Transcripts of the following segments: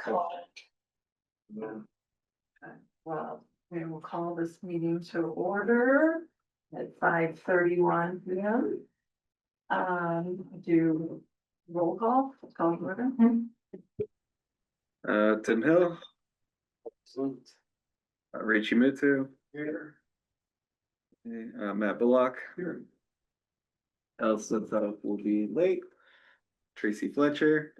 Cool. Well, we will call this meeting to order at 5:31 p.m. Do roll call, call to order. Tim Hill. Rachie Mutu. Here. Matt Bullock. Here. Elsa will be late. Tracy Fletcher.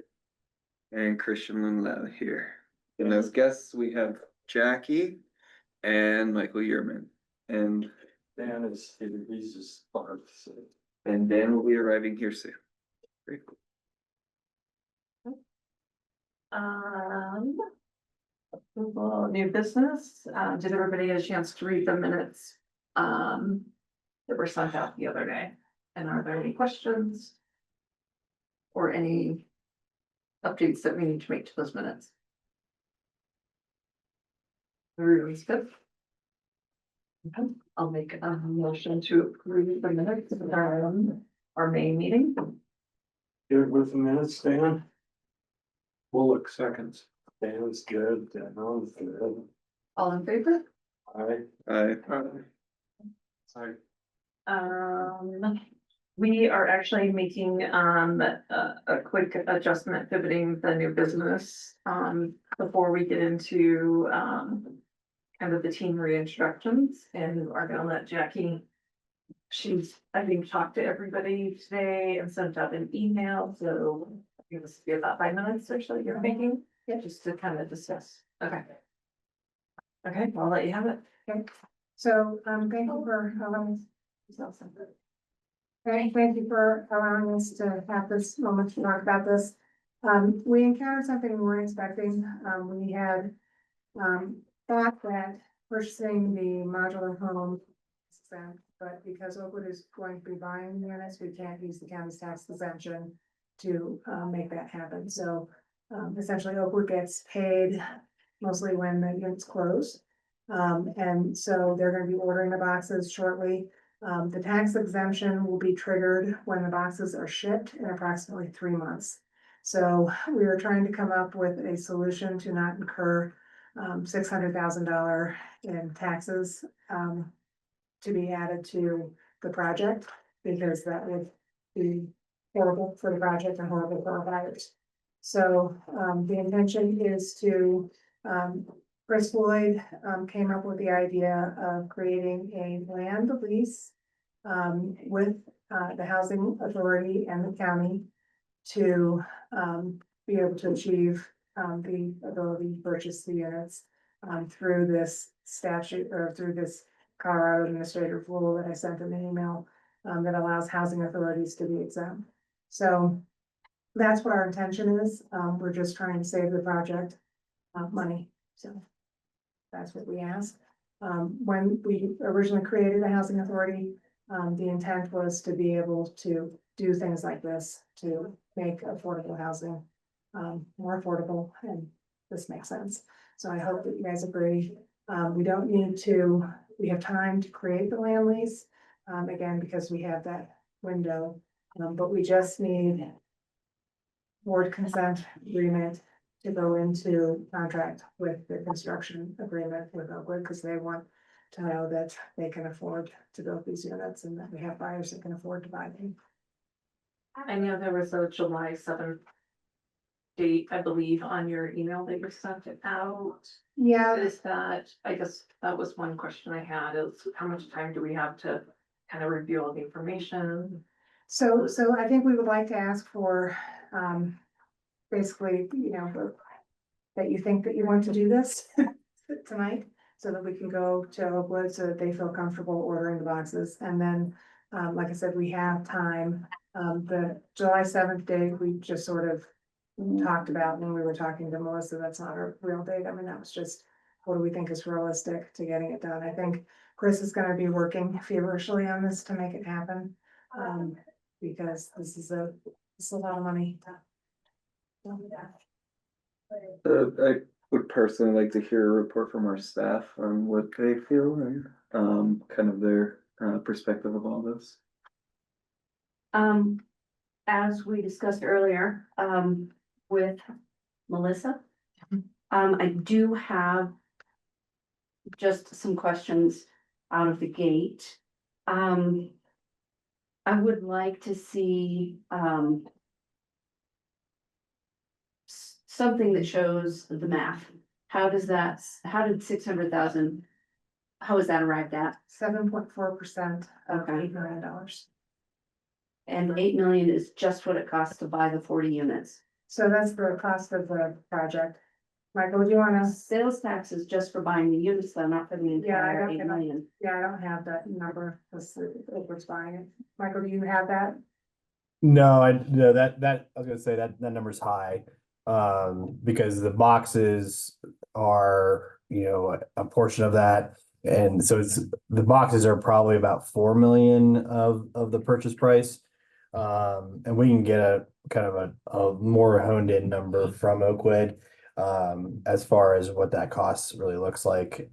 And Christian Lindlau here. And as guests, we have Jackie and Michael Yerman. And Dan is, he's just parked, so. and Dan will be arriving here soon. Great. Approval, new business, did everybody get a chance to read the minutes? That were sent out the other day, and are there any questions? Or any updates that we need to make to those minutes? Everyone's good? Okay, I'll make a motion to approve the minutes of our May meeting. Good with the minutes, Dan? Bullock seconds. Dan's good, Dan's good. All in favor? Aye. Sorry. We are actually making a quick adjustment, pivoting the new business before we get into kind of the team reintroductions, and are gonna let Jackie. She's, I think, talked to everybody today and sent out an email, so give us about 5 minutes or so you're thinking, yeah, just to kind of discuss. Okay. Okay, I'll let you have it. Okay, so, thank you for allowing us. Thank you for allowing us to have this moment to talk about this. We encountered something we weren't expecting. We had, thought that purchasing the modular home, but because Oakwood is going to be buying units, we can't use the county's tax exemption to, make that happen. So, essentially Oakwood gets paid mostly when the units close. And so they're gonna be ordering the boxes shortly. The tax exemption will be triggered when the boxes are shipped in approximately 3 months. So we are trying to come up with a solution to not incur $600,000 in taxes to be added to the project, because that would be horrible for the project and horrible for our buyers. So the intention is to Chris Floyd came up with the idea of creating a land lease with the housing authority and the county to be able to achieve the ability to purchase the units through this statute, or through this Colorado administrative rule that I sent in an email that allows housing authorities to be exempt. So that's what our intention is. We're just trying to save the project money. So that's what we asked. When we originally created the housing authority, the intent was to be able to do things like this to make affordable housing more affordable, and this makes sense. So I hope that you guys agree. We don't need to, we have time to create the land lease, again, because we have that window, but we just need board consent agreement to go into contract with the construction agreement with Oakwood, because they want to know that they can afford to build these units and that we have buyers that can afford to buy them. I know there was a July 7th date, I believe, on your email that you sent it out. Yeah, Is that, I guess that was one question I had, is how much time do we have to kind of review all the information? so I think we would like to ask for, basically, you know, that you think that you want to do this tonight, so that we can go to Oakwood so that they feel comfortable ordering the boxes. And then, like I said, we have time. The July 7th date, we just sort of talked about when we were talking to Melissa. That's not a real date. I mean, that was just, what do we think is realistic to getting it done? I think Chris is gonna be working feverishly on this to make it happen. Because this is a lot of money. I would personally like to hear a report from our staff on what they feel and kind of their perspective of all this. As we discussed earlier, with Melissa, I do have just some questions out of the gate. I would like to see, something that shows the math. How did 600,000, how is that arrived at? 7.4% of Okay. $8 million. And 8 million is just what it costs to buy the 40 units. So that's the cost of the project. Michael, do you want to? Sales tax is just for buying the units, though, not for the Yeah, I entire don't 8 have- million. Yeah, I don't have that number. That's what's buying it. Michael, do you have that? No, no, I was gonna say that number's high. Because the boxes are, a portion of that. And so the boxes are probably about 4 million of the purchase price. And we can get a kind of a more honed in number from Oakwood. As far as what that cost really looks like,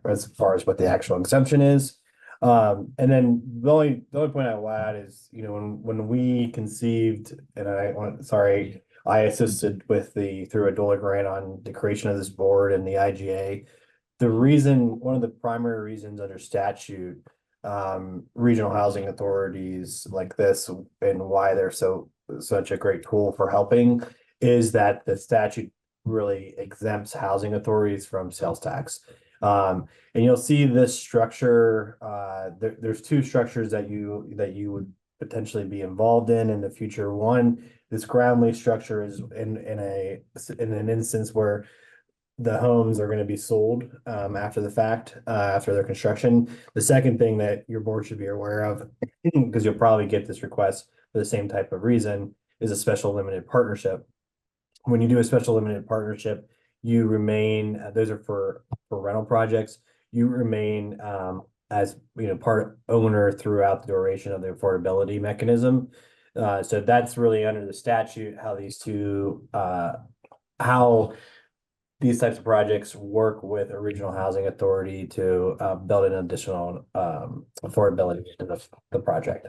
as far as what the actual exemption is. And then the only point I will add is, when we conceived, and I assisted with through a DOLA grant on the creation of this board and the IGA. One of the primary reasons under statute, regional housing authorities like this and why they're such a great tool for helping is that the statute really exempts housing authorities from sales tax. And you'll see this structure, there's two structures that you would potentially be involved in the future. One, this ground lease structure is in an instance where the homes are going to be sold after the fact, after their construction. The second thing that your board should be aware of, because you'll probably get this request for the same type of reason, is a special limited partnership. When you do a special limited partnership, you remain, those are for rental projects, you remain as part owner throughout the duration of the affordability mechanism. So that's really under the statute, how these types of projects work with a regional housing authority to build an additional affordability into the project.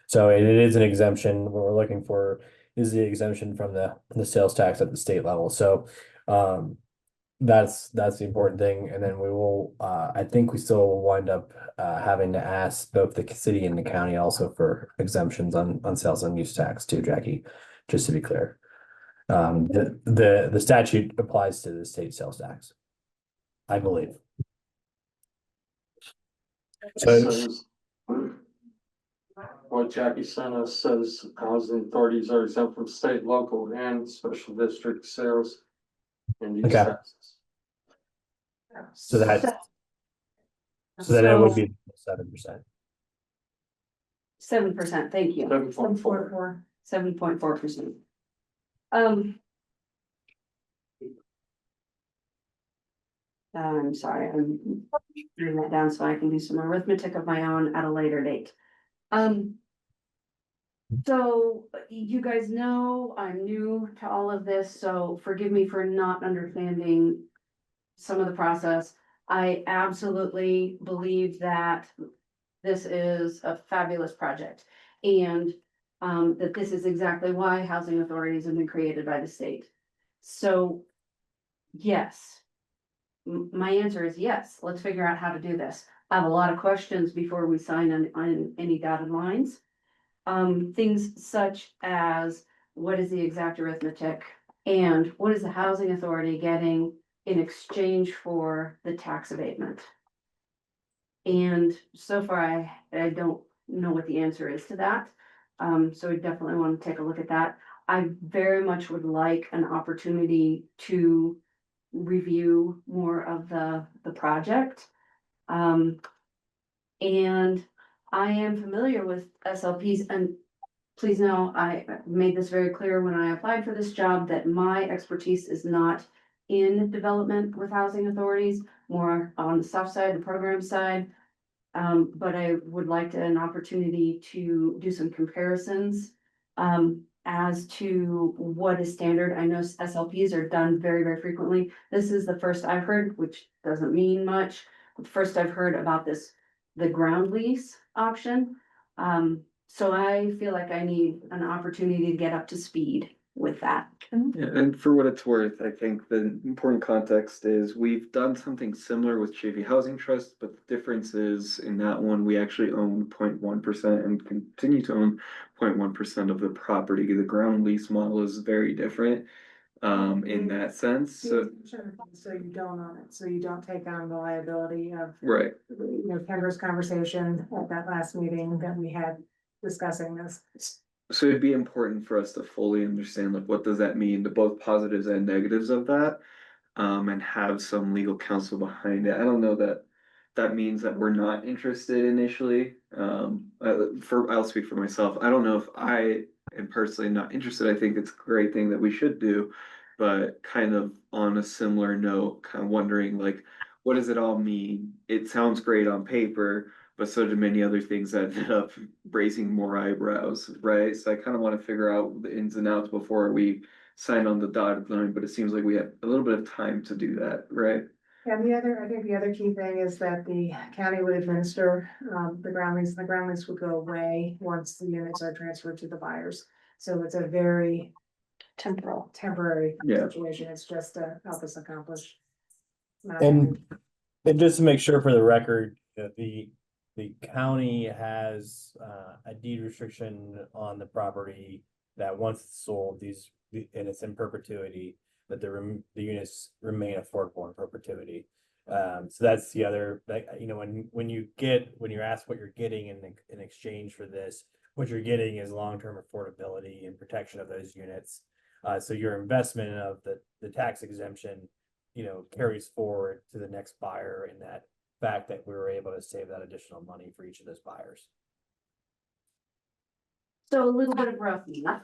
So it is an exemption. What we're looking for is the exemption from the sales tax at the state level. So that's the important thing. And then we will, I think we still will wind up having to ask both the city and the county also for exemptions on sales and use tax too, Jackie, just to be clear. The statute applies to the state sales tax, I believe. So Says, what Jackie sent us says housing authorities are exempt from state, local, and special district sales. And use Okay. taxes. so then it would be 7%. 7%, thank you. 7.4. 7.4%. I'm sorry, I'm writing that down so I can do some arithmetic of my own at a later date. So you guys know I'm new to all of this, so forgive me for not understanding some of the process. I absolutely believe that this is a fabulous project and that this is exactly why housing authorities have been created by the state. So yes, my answer is yes. Let's figure out how to do this. I have a lot of questions before we sign on any dotted lines. Things such as what is the exact arithmetic and what is the housing authority getting in exchange for the tax abatement? And so far, I don't know what the answer is to that. So we definitely want to take a look at that. I very much would like an opportunity to review more of the project. And I am familiar with SLPs, and please know, I made this very clear when I applied for this job that my expertise is not in development with housing authorities, more on the soft side, the program side. But I would like an opportunity to do some comparisons as to what is standard. I know SLPs are done very, very frequently. This is the first I've heard, which doesn't mean much. But first I've heard about the ground lease option. So I feel like I need an opportunity to get up to speed with that. Yeah, and for what it's worth, I think the important context is we've done something similar with JV Housing Trust, but the difference is in that one, we actually own 0.1% and continue to own 0.1% of the property. The ground lease model is very different in that sense. So, Sure, so you don't own it, so you don't take on the liability of, right. you know, Kendra's conversation at that last meeting that we had discussing this. So it'd be important for us to fully understand like what does that mean, the both positives and negatives of that, and have some legal counsel behind it. I don't know that that means that we're not interested initially. I'll speak for myself. I don't know if I am personally not interested. I think it's a great thing that we should do, but kind of on a similar note, kind of wondering like, what does it all mean? It sounds great on paper, but so do many other things that ended up raising more eyebrows, right? So I kind of want to figure out the ins and outs before we sign on the dotted line, but it seems like we have a little bit of time to do that, right? And I think the other key thing is that the county would administer, the ground lease, and the ground lease would go away once the units are transferred to the buyers. So it's a very temporary Yeah. situation, it's just to help us accomplish. And just to make sure for the record, the county has a deed restriction on the property that once it's sold, and it's in perpetuity, that the units remain affordable in perpetuity. So that's the other, like, you know, when you're asked what you're getting in exchange for this, what you're getting is long-term affordability and protection of those units. So your investment of the tax exemption, you know, carries forward to the next buyer in that fact that we were able to save that additional money for each of those buyers. So a little bit of rough math.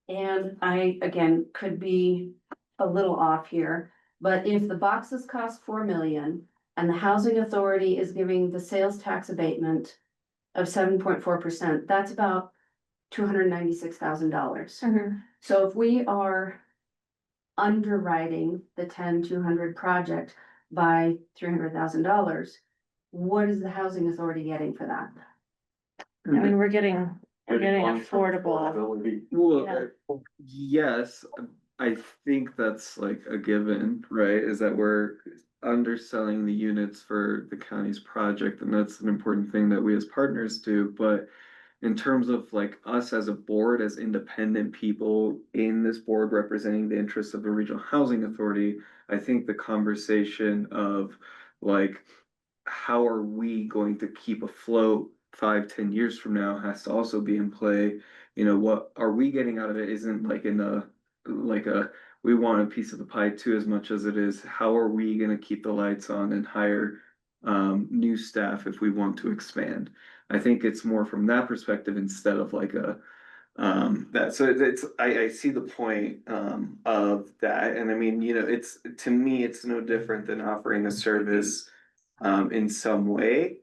And I, again, could be a little off here, but if the boxes cost 4 million and the housing authority is giving the sales tax abatement of 7.4%, that's about $296,000. So if we are underwriting the 10-200 project by $300,000, what is the housing authority getting for that? I mean, we're getting Long-term affordable. affordability. Well, Yeah. yes, I think that's like a given, right? Is that we're underselling the units for the county's project, and that's an important thing that we as partners do. But in terms of like us as a board, as independent people in this board representing the interests of the Regional Housing Authority, I think the conversation of like, how are we going to keep afloat 5-10 years from now has to also be in play. You know, what are we getting out of it isn't like we want a piece of the pie too, as much as it is how are we going to keep the lights on and hire new staff if we want to expand. I think it's more from that perspective instead of like a that. So it's I see the point of that, and I mean, you know, it's, to me it's no different than offering a service in some way.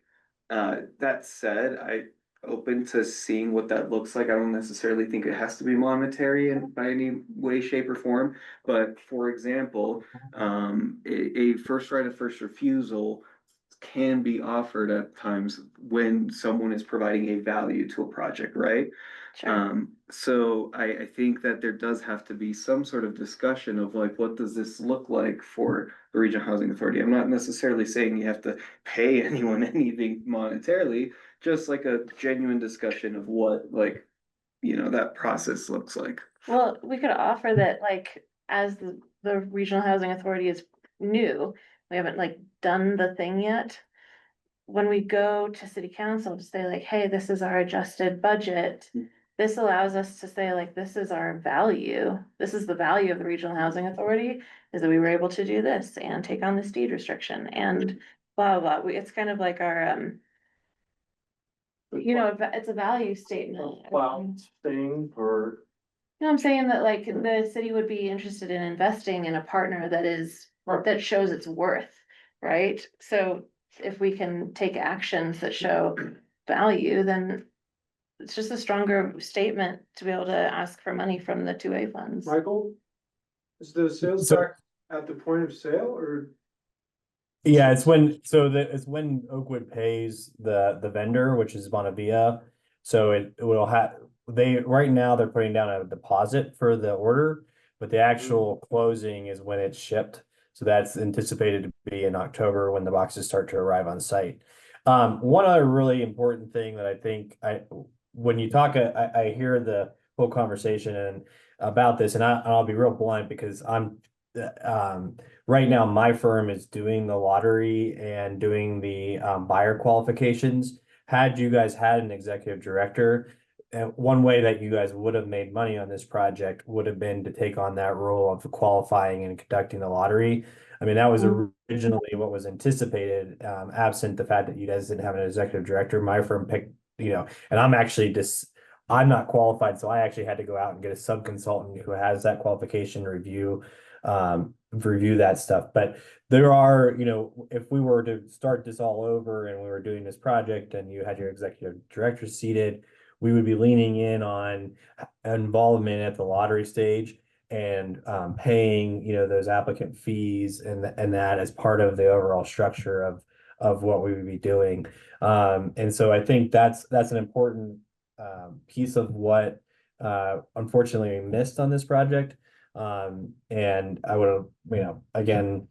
That said, I open to seeing what that looks like. I don't necessarily think it has to be monetary in by any way, shape, or form. But for example, a first right of first refusal can be offered at times when someone is providing a value to a project, right? So I think that there does have to be some sort of discussion of like, what does this look like for the Regional Housing Authority? I'm not necessarily saying you have to pay anyone anything monetarily, just like a genuine discussion of what, like, you know, that process looks like. Well, we could offer that, like, as the Regional Housing Authority is new, we haven't like done the thing yet. When we go to city council to say like, hey, this is our adjusted budget. This allows us to say like, this is our value. This is the value of the Regional Housing Authority, is that we were able to do this and take on this deed restriction and blah, blah. It's kind of like our, you know, it's a value statement. Cloud thing or. You know, I'm saying that like the city would be interested in investing in a partner that shows its worth, right? So if we can take actions that show value, then it's just a stronger statement to be able to ask for money from the 2A funds. Michael, is the sales So- tax at the point of sale or? Yeah, it's when Oakwood pays the vendor, which is Bonavia. So it will have, right now they're putting down a deposit for the order, but the actual closing is when it's shipped. So that's anticipated to be in October when the boxes start to arrive on site. One other really important thing that I think when you talk, I hear the whole conversation and about this, and I'll be real blunt because right now my firm is doing the lottery and doing the buyer qualifications. Had you guys had an executive director, one way that you guys would have made money on this project would have been to take on that role of qualifying and conducting the lottery. I mean, that was originally what was anticipated, absent the fact that you guys didn't have an executive director. My firm picked, and I'm not qualified, so I actually had to go out and get a sub-consultant who has that qualification review that stuff. But there are, if we were to start this all over and we were doing this project and you had your executive director seated, we would be leaning in on involvement at the lottery stage and paying, those applicant fees and that as part of the overall structure of what we would be doing. And so I think that's an important piece of what unfortunately we missed on this project. And I would, again,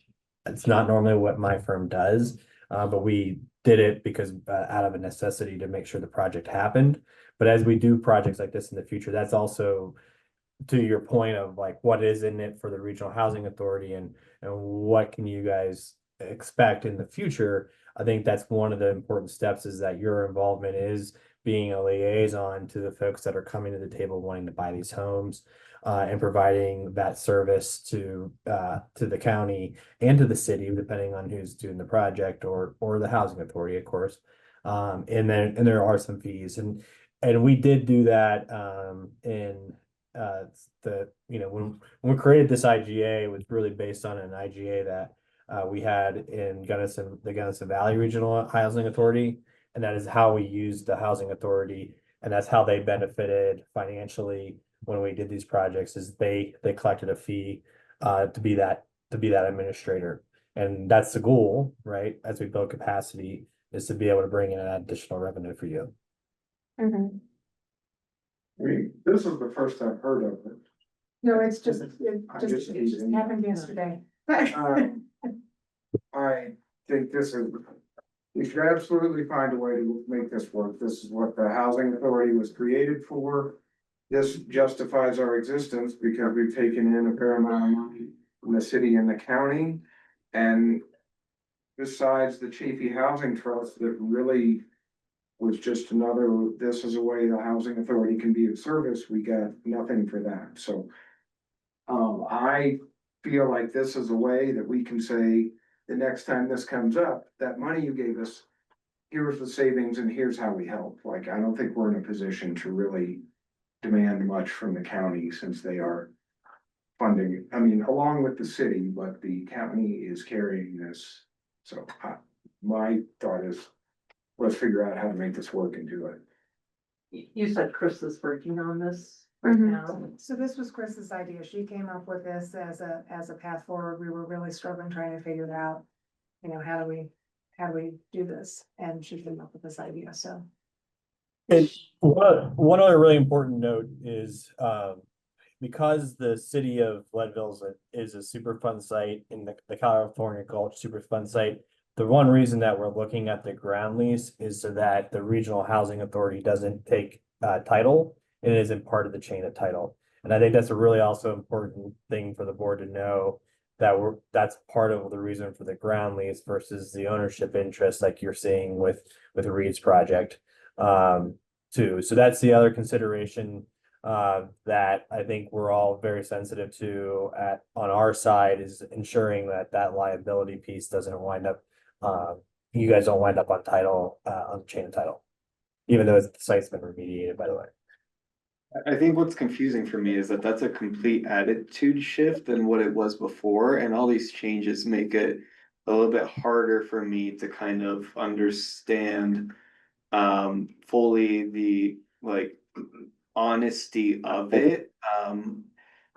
it's not normally what my firm does, but we did it because out of a necessity to make sure the project happened. But as we do projects like this in the future, that's also to your point of like what is in it for the regional housing authority and what can you guys expect in the future. I think that's one of the important steps is that your involvement is being a liaison to the folks that are coming to the table wanting to buy these homes, and providing that service to the county and to the city, depending on who's doing the project or the housing authority, of course. And there are some fees and we did do that in when we created this IGA, it was really based on an IGA that we had in the Gunnison Valley Regional Housing Authority, and that is how we used the housing authority, and that's how they benefited financially when we did these projects. Is they collected a fee to be that administrator, and that's the goal, right? As we build capacity, is to be able to bring in an additional revenue for you. Mhm. I mean, this is the first I've heard of it. No, it just just teasing. happened yesterday. I think we should absolutely find a way to make this work. This is what the housing authority was created for. This justifies our existence because we've taken in a fair amount of money from the city and the county. And besides the Chafee Housing Trust that really was just another, this is a way the housing authority can be of service, we got nothing for that, so. I feel like this is a way that we can say, the next time this comes up, that money you gave us, here's the savings and here's how we help. Like, I don't think we're in a position to really demand much from the county since they are funding, I mean, along with the city, but the county is carrying this. So my thought is, let's figure out how to make this work and do it. You said Chris is working on this right now. So this was Chris's idea. She came up with this as a path forward. We were really struggling trying to figure out, how do we do this? And she came up with this idea, so. And one other really important note is because the city of Leadville is a Superfund site in the California Gulch Superfund site. The one reason that we're looking at the ground lease is so that the regional housing authority doesn't take title and it isn't part of the chain of title. And I think that's a really also important thing for the board to know that that's part of the reason for the ground lease versus the ownership interest like you're seeing with Reed's project too. So that's the other consideration that I think we're all very sensitive to on our side is ensuring that liability piece doesn't wind up, you guys don't wind up on title, on the chain of title, even though the site's been remediated, by the way. I think what's confusing for me is that that's a complete attitude shift than what it was before, and all these changes make it a little bit harder for me to kind of understand fully the honesty of it.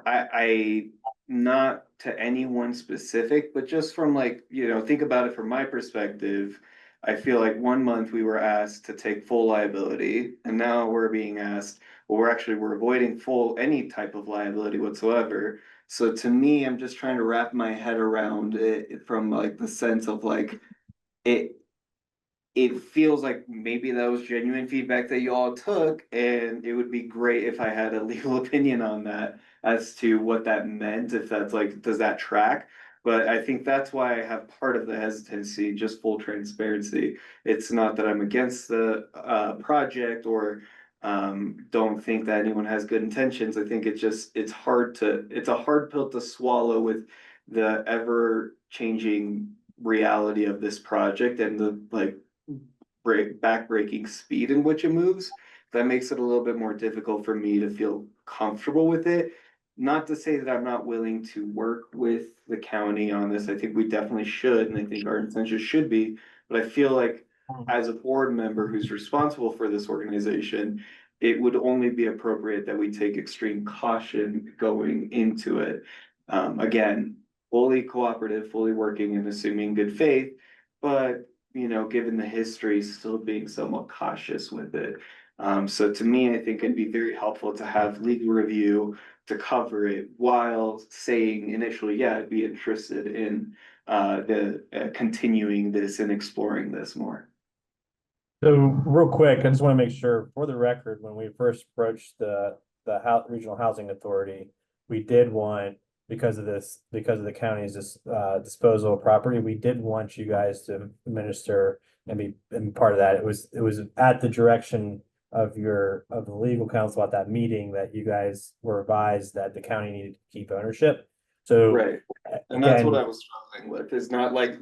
I not to anyone specific, but just from think about it from my perspective. I feel like 1 month we were asked to take full liability, and now we're being asked, well, we're avoiding any type of liability whatsoever. So to me, I'm just trying to wrap my head around it from like the sense of like, it, it feels like maybe that was genuine feedback that you all took, and it would be great if I had a legal opinion on that as to what that meant, if that's like, does that track? But I think that's why I have part of the hesitancy, just full transparency. It's not that I'm against the project or don't think that anyone has good intentions. I think it's a hard pill to swallow with the ever changing reality of this project and the like backbreaking speed in which it moves. That makes it a little bit more difficult for me to feel comfortable with it. Not to say that I'm not willing to work with the county on this. I think we definitely should, and I think our intention should be. But I feel like as a board member who's responsible for this organization, it would only be appropriate that we take extreme caution going into it. Again, fully cooperative, fully working and assuming good faith, but given the history, still being somewhat cautious with it. So to me, I think it'd be very helpful to have legal review to cover it while saying initially, yeah, I'd be interested in the continuing this and exploring this more. So real quick, I just want to make sure for the record, when we first approached the Regional Housing Authority, we did want, because of the county's disposal of property, we did want you guys to administer and be part of that. It was at the direction of the legal counsel at that meeting that you guys were advised that the county needed to keep ownership. So Right. And that's what again, I was struggling with, is not like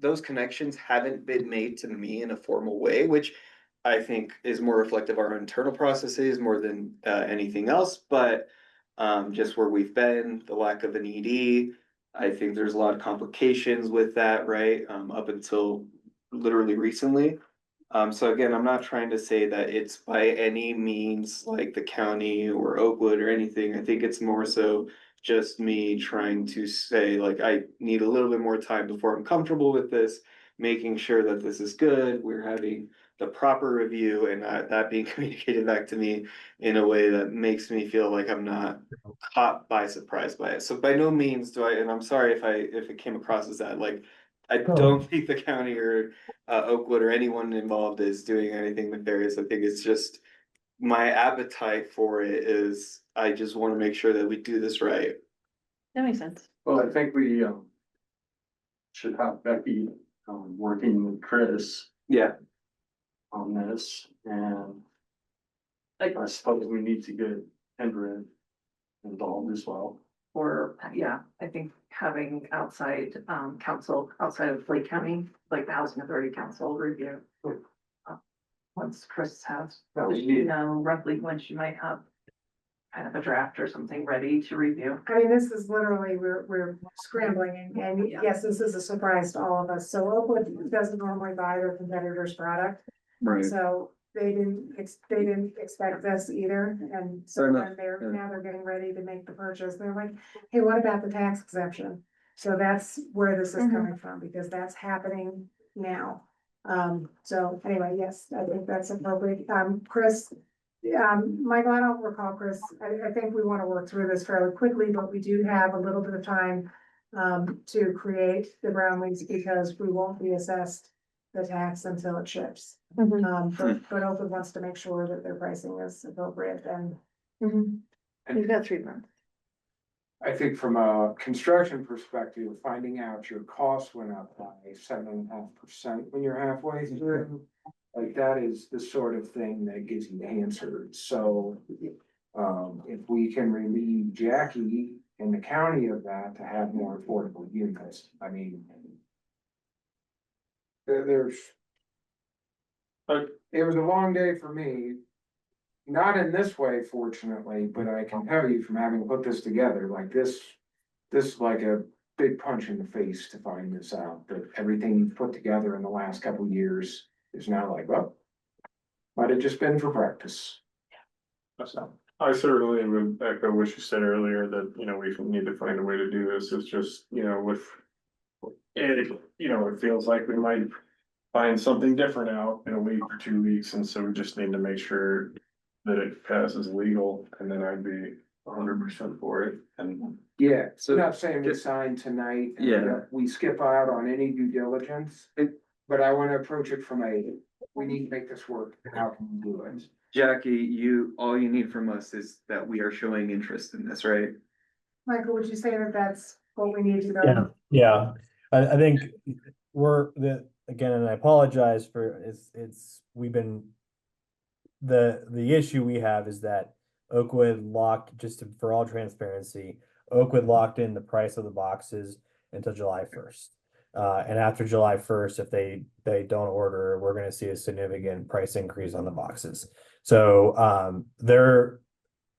those connections haven't been made to me in a formal way, which I think is more reflective of our internal processes more than anything else, but just where we've been, the lack of an ED, I think there's a lot of complications with that, right? Up until literally recently. So again, I'm not trying to say that it's by any means like the county or Oakwood or anything. I think it's more so just me trying to say, like, I need a little bit more time before I'm comfortable with this, making sure that this is good. We're having the proper review and that being communicated back to me in a way that makes me feel like I'm not caught by surprise by it. So by no means do I, and I'm sorry if it came across as that, like, I don't think the county or Oakwood or anyone involved is doing anything nefarious. I think it's just my appetite for it is I just want to make sure that we do this right. That makes sense. Well, I think we should have Becky working with Chris Yeah, on this, and Like, I suppose we need to get Henry involved as well. or, yeah, I think having outside, council, outside of Lake County, like the Housing Authority Council review. Once Chris has, roughly when she might have kind of a draft or something ready to review. I mean, this is literally, we're scrambling and yes, this is a surprise to all of us. So Oakwood doesn't normally buy their competitor's product. right. So they didn't expect this either, and so Fair when enough, yeah. now they're getting ready to make the purchase, they're like, hey, what about the tax exemption? So that's where this is coming from, because that's happening now. So anyway, yes, I think that's appropriate. Chris, Michael, I don't recall, Chris, I think we want to work through this fairly quickly, but we do have a little bit of time to create the ground lease, because we won't be assessed the tax until it ships. But Oakwood wants to make sure that their pricing is appropriate and. We've got 3 months. I think from a construction perspective, finding out your costs went up by 7.5% when you're halfway through. Like, that is the sort of thing that gets you answered. So if we can relieve Jackie and the county of that to have more affordable units, I mean, there's. But it was a long day for me. Not in this way, fortunately, but I can tell you from having put this together, like this is like a big punch in the face to find this out, that everything you've put together in the last couple of years is now like, well, might have just been for practice. So I certainly would echo what you said earlier, that, we need to find a way to do this. It's just, with it, it feels like we might find something different out in a week or 2 weeks, and so we just need to make sure that it passes legal, and then I'd be 100% for it, and. Yeah, So- not saying we sign tonight. and Yeah. We skip out on any due diligence. But I wanna approach it from we need to make this work, how can we do it? Jackie, all you need from us is that we are showing interest in this, right? Michael, would you say that that's what we need to go? Yeah, yeah, I think again, and I apologize for, we've been. The issue we have is that Oakwood locked, for all transparency, Oakwood locked in the price of the boxes until July 1st. And after July 1st, if they don't order, we're gonna see a significant price increase on the boxes. So,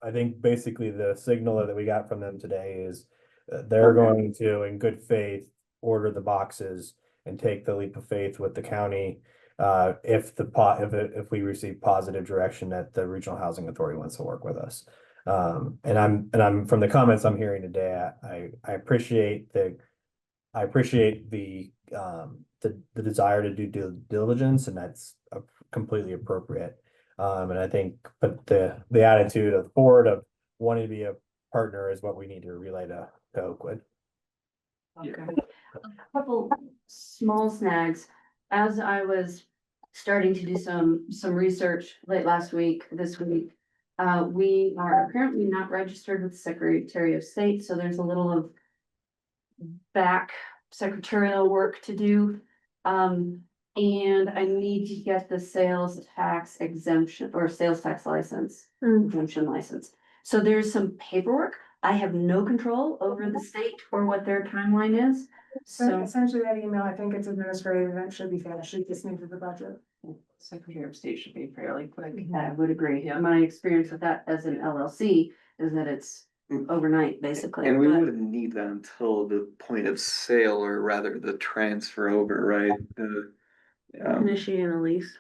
I think basically the signal that we got from them today is they're going to, in good faith, order the boxes and take the leap of faith with the county. If we receive positive direction that the Regional Housing Authority wants to work with us. And I'm from the comments I'm hearing today, I appreciate the desire to do due diligence, and that's completely appropriate. And I think, but the attitude of the board of wanting to be a partner is what we need to relay to Oakwood. Okay. A couple small snags. As I was starting to do some research late last week, this week, we are apparently not registered with the Secretary of State, so there's a little of back secretarial work to do. And I need to get the sales tax exemption or sales tax license, exemption license. So there's some paperwork. I have no control over the state or what their timeline is. So So essentially that email, I think it's administrative and it should be finished, should just need to the budget. Secretary of State should be fairly quick. I would agree. Yeah. My experience with that as an LLC is that it's overnight, basically. And we but- wouldn't need that until the point of sale, or rather the transfer over, right? Initiating a lease.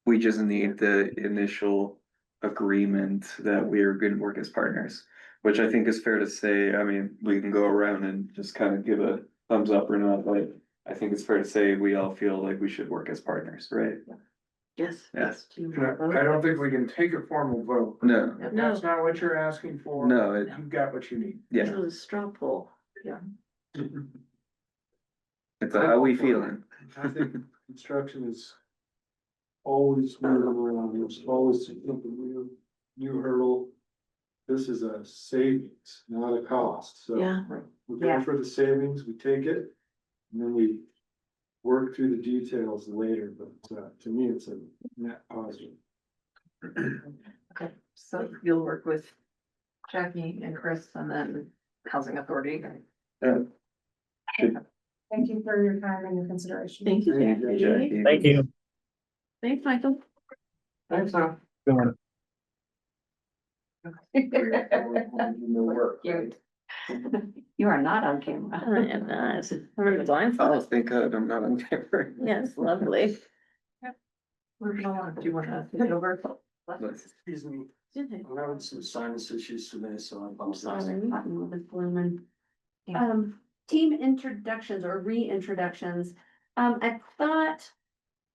We just need the initial agreement that we are going to work as partners, which I think is fair to say. I mean, we can go around and just kind of give a thumbs up or not, but I think it's fair to say we all feel like we should work as partners, right? Yes. Yes. I don't think we can take a formal vote. No, If that's not what you're asking for. no, You've got what you need. It yeah, was a straw poll. it's a how we feeling. I think construction is always moving around, there's always something new hurdle. This is a savings, not a cost, so. Yeah. We go for the savings, we take it, and then we work through the details later, but to me, it's a net positive. Okay, so you'll work with Jackie and Chris and then Housing Authority. Thank you for your time and your consideration. Thank you, Thank you, Jackie. Jackie. Thank you. Thanks, Michael. Thanks, so. Cute. You are not on camera. I am not. I'm in the blind Oh, spot. thank God, I'm not on camera. Yes, lovely. Do you wanna take it over? Excuse me, I'm having some sinus issues today, so I apologize. Sorry. Cotton with blooming. Yeah. Team introductions or reintroductions. I thought,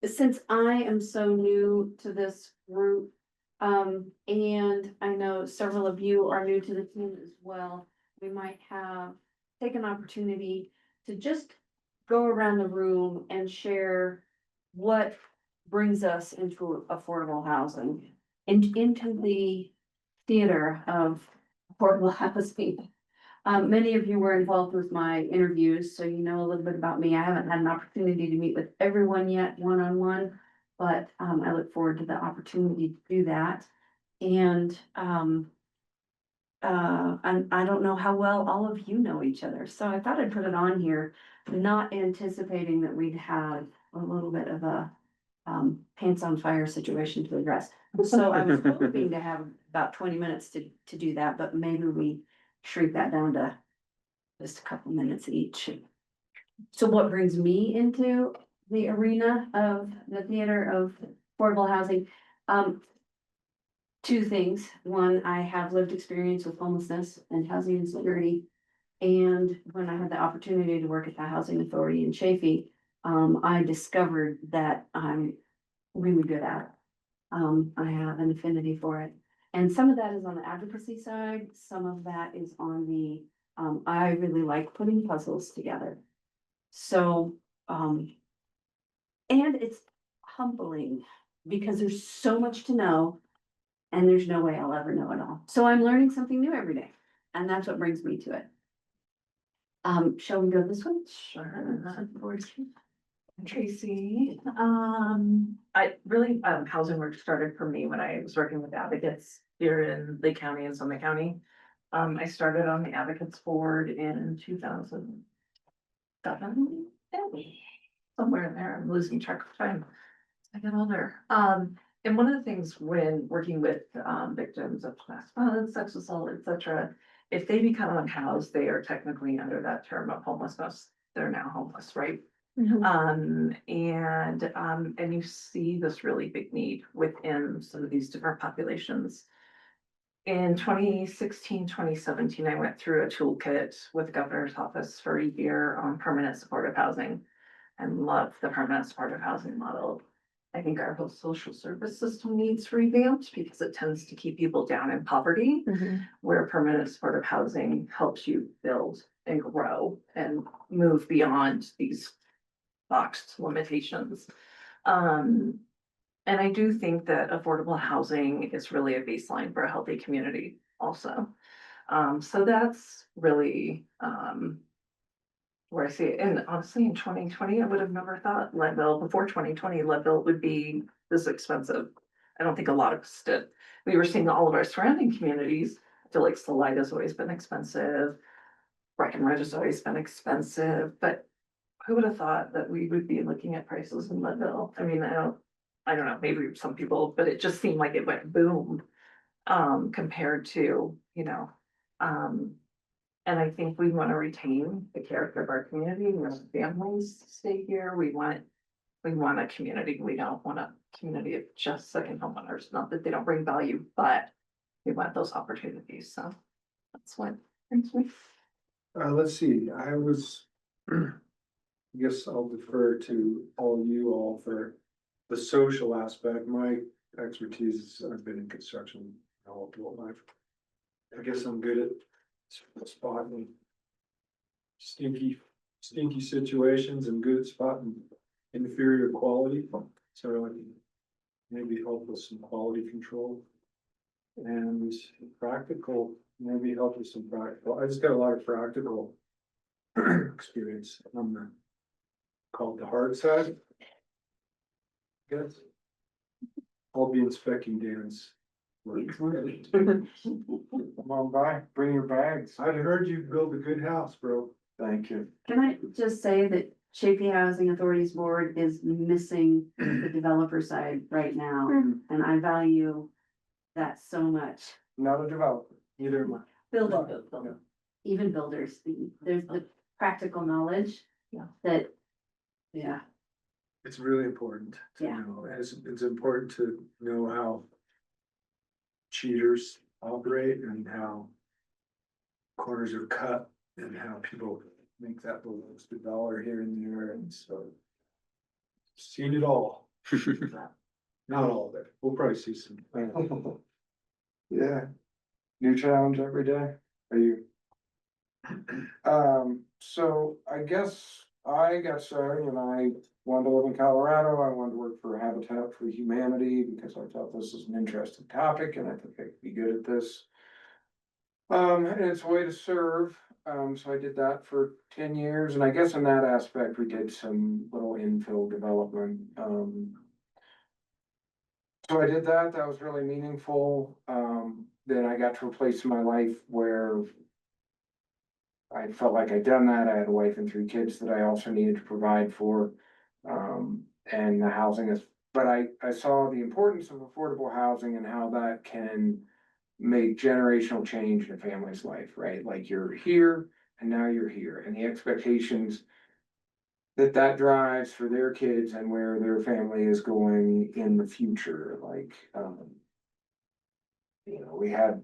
since I am so new to this group, and I know several of you are new to the team as well, we might take an opportunity to just go around the room and share what brings us into affordable housing and into the theater of affordable housing. Many of you were involved with my interviews, so you know a little bit about me. I haven't had an opportunity to meet with everyone yet, one-on-one, but I look forward to the opportunity to do that. And I don't know how well all of you know each other, so I thought I'd put it on here, not anticipating that we'd have a little bit of a pants on fire situation to address. So I was hoping to have about 20 minutes to do that, but maybe we shrink that down to just a couple minutes each. So what brings me into the arena of the theater of affordable housing? Two things. One, I have lived experience with homelessness and housing insecurity. And when I had the opportunity to work at the Housing Authority in Chaffee, I discovered that I'm really good at it. I have an affinity for it. And some of that is on the advocacy side, some of that is on the, I really like putting puzzles together. So, and it's humbling because there's so much to know and there's no way I'll ever know it all. So I'm learning something new every day and that's what brings me to it. Shall we go this way? Sure. Tracy, I really, housing work started for me when I was working with advocates here in Lake County and Summit County. I started on the Advocates Board in 2007, somewhere in there. I'm losing track of time. I get older. And one of the things when working with victims of domestic violence, sex assault, etc., if they become unhoused, they are technically under that term of homelessness. They're now homeless, right? And you see this really big need within some of these different populations. In 2016, 2017, I went through a toolkit with the governor's office for a year on permanent supportive housing and love the permanent supportive housing model. I think our whole social service system needs revamped because it tends to keep people down in poverty, where permanent supportive housing helps you build and grow and move beyond these boxed limitations. And I do think that affordable housing is really a baseline for a healthy community also. So that's really where I see it. And honestly, in 2020, I would have never thought Leadville, before 2020, Leadville would be this expensive. I don't think a lot of us did. We were seeing all of our surrounding communities. I feel like Salida has always been expensive. Breckenridge has always been expensive, but who would have thought that we would be looking at prices in Leadville? I mean, I don't know, maybe some people, but it just seemed like it went boom. Compared to, and I think we want to retain the character of our community. We want families to stay here. We want a community. We don't want a community of just second homeowners. Not that they don't bring value, but we want those opportunities. So that's what brings me. Let's see, I guess I'll defer to you all for the social aspect. My expertise is, I've been in construction all my life. I guess I'm good at spotting stinky situations and good at spotting inferior quality. So I can maybe help with some quality control and maybe help with some practical. I just got a lot of practical experience on the called the hard side. I guess I'll be inspecting Dan's work. Come on by, bring your bags. I'd heard you build a good house, bro. Thank you. Can I just say that Shapey Housing Authorities Board is missing the developer side right now, and I value that so much. Not a developer. Either am I. Building, even builders, there's the practical knowledge. Yeah. That, yeah, It's really important to Yeah. know. It's important to know how cheaters operate and how corners are cut and how people make that little extra dollar here and there, and so seen it all. Not all of it. We'll probably see some. Yeah. New challenge every day. Are you? So I guess I got started and I wanted to live in Colorado. I wanted to work for Habitat for Humanity because I thought this was an interesting topic and I think I could be good at this. And it's a way to serve. So I did that for 10 years, and I guess in that aspect, we did some little infill development. So I did that. That was really meaningful. Then I got to a place in my life where I felt like I'd done that. I had a wife and 3 kids that I also needed to provide for. And the housing is, but I saw the importance of affordable housing and how that can make generational change in a family's life, right? Like you're here and now you're here, and the expectations that drives for their kids and where their family is going in the future. Like, we had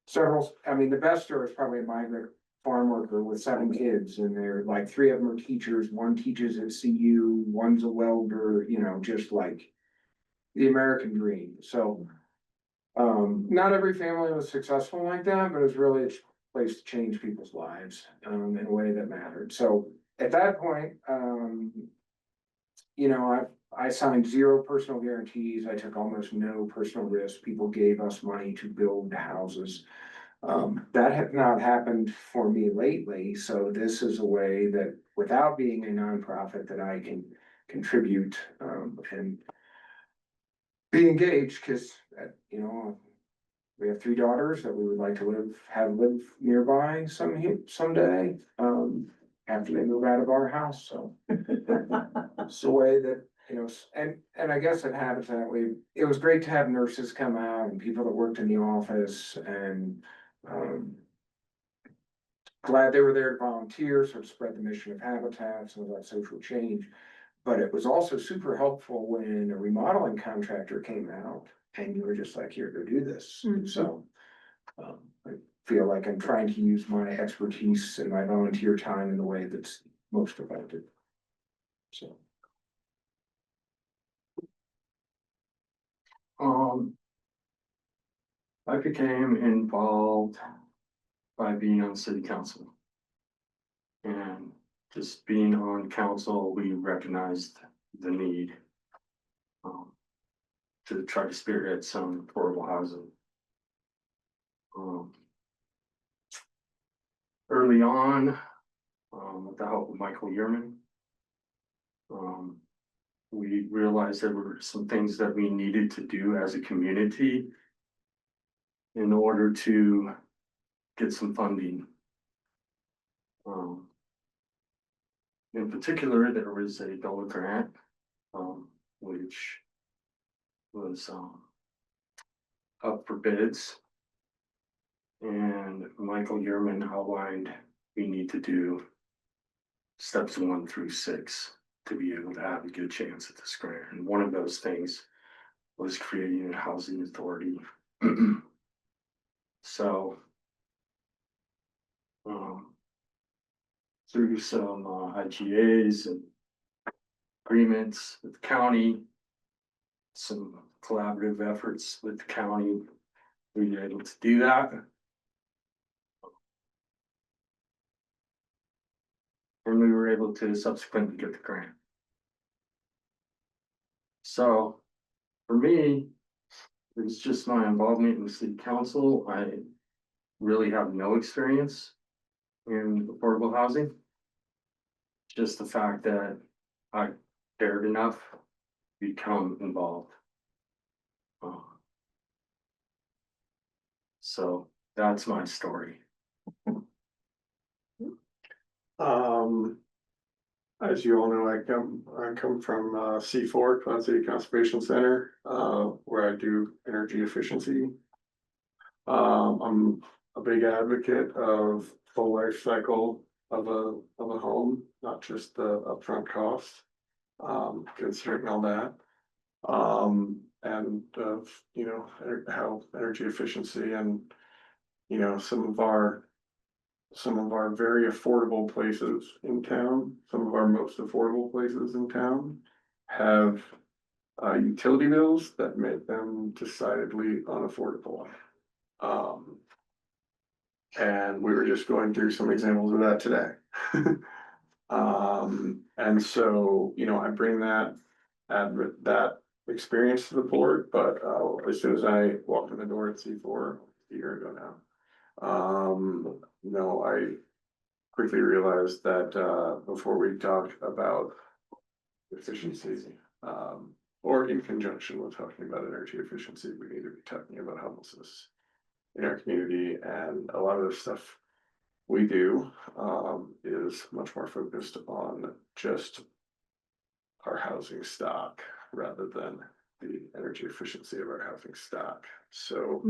several, I mean, the best story is probably a migrant farm worker with 7 kids, and they're like 3 of them are teachers, 1 teaches at CU, 1's a welder, just like the American dream. So Not every family was successful like that, but it was really a place to change people's lives, in a way that mattered. So at that point, you know, I signed 0 personal guarantees. I took almost no personal risk. People gave us money to build houses. That had not happened for me lately, so this is a way that, without being a nonprofit, that I can contribute, and be engaged, because, you know, we have 3 daughters that we would like to live nearby someday, after they move out of our house, so. It's a way that, you know, and I guess at Habitat, it was great to have nurses come out and people that worked in the office, and, glad they were there to volunteer, sort of spread the mission of Habitat, some of that social change. But it was also super helpful when a remodeling contractor came out and you were just like, here, go do this. So, I feel like I'm trying to use my expertise and my volunteer time in the way that's most effective. So. I became involved by being on city council. And just being on council, we recognized the need to try to spearhead some affordable housing. Early on, with the help of Michael Yearman, we realized there were some things that we needed to do as a community in order to get some funding. In particular, there was a dollar grant, which was up for bids. And Michael Yearman outlined we need to do steps 1 through 6 to be able to have a good chance at this grant. And one of those things was creating a housing authority. So, through some IGAs and agreements with the county, some collaborative efforts with the county, we were able to do that. And we were able to subsequently get the grant. So for me, it was just my involvement in the city council. I really have no experience in affordable housing. Just the fact that I cared enough to become involved. So that's my story. As you all know, I come from C4, Cloud City Conservation Center, where I do energy efficiency. I'm a big advocate of full life cycle of a home, not just the upfront cost. Considering all that. And of, you know, how energy efficiency and, you know, some of our very affordable places in town, some of our most affordable places in town have utility bills that make them decidedly unaffordable. And we were just going through some examples of that today. And so, you know, I bring that experience to the board, but as soon as I walked in the door at C4 a year ago now, no, I quickly realized that before we talk about efficiency, or in conjunction with talking about energy efficiency, we need to be talking about homelessness in our community. And a lot of the stuff we do is much more focused on just our housing stock rather than the energy efficiency of our housing stock. So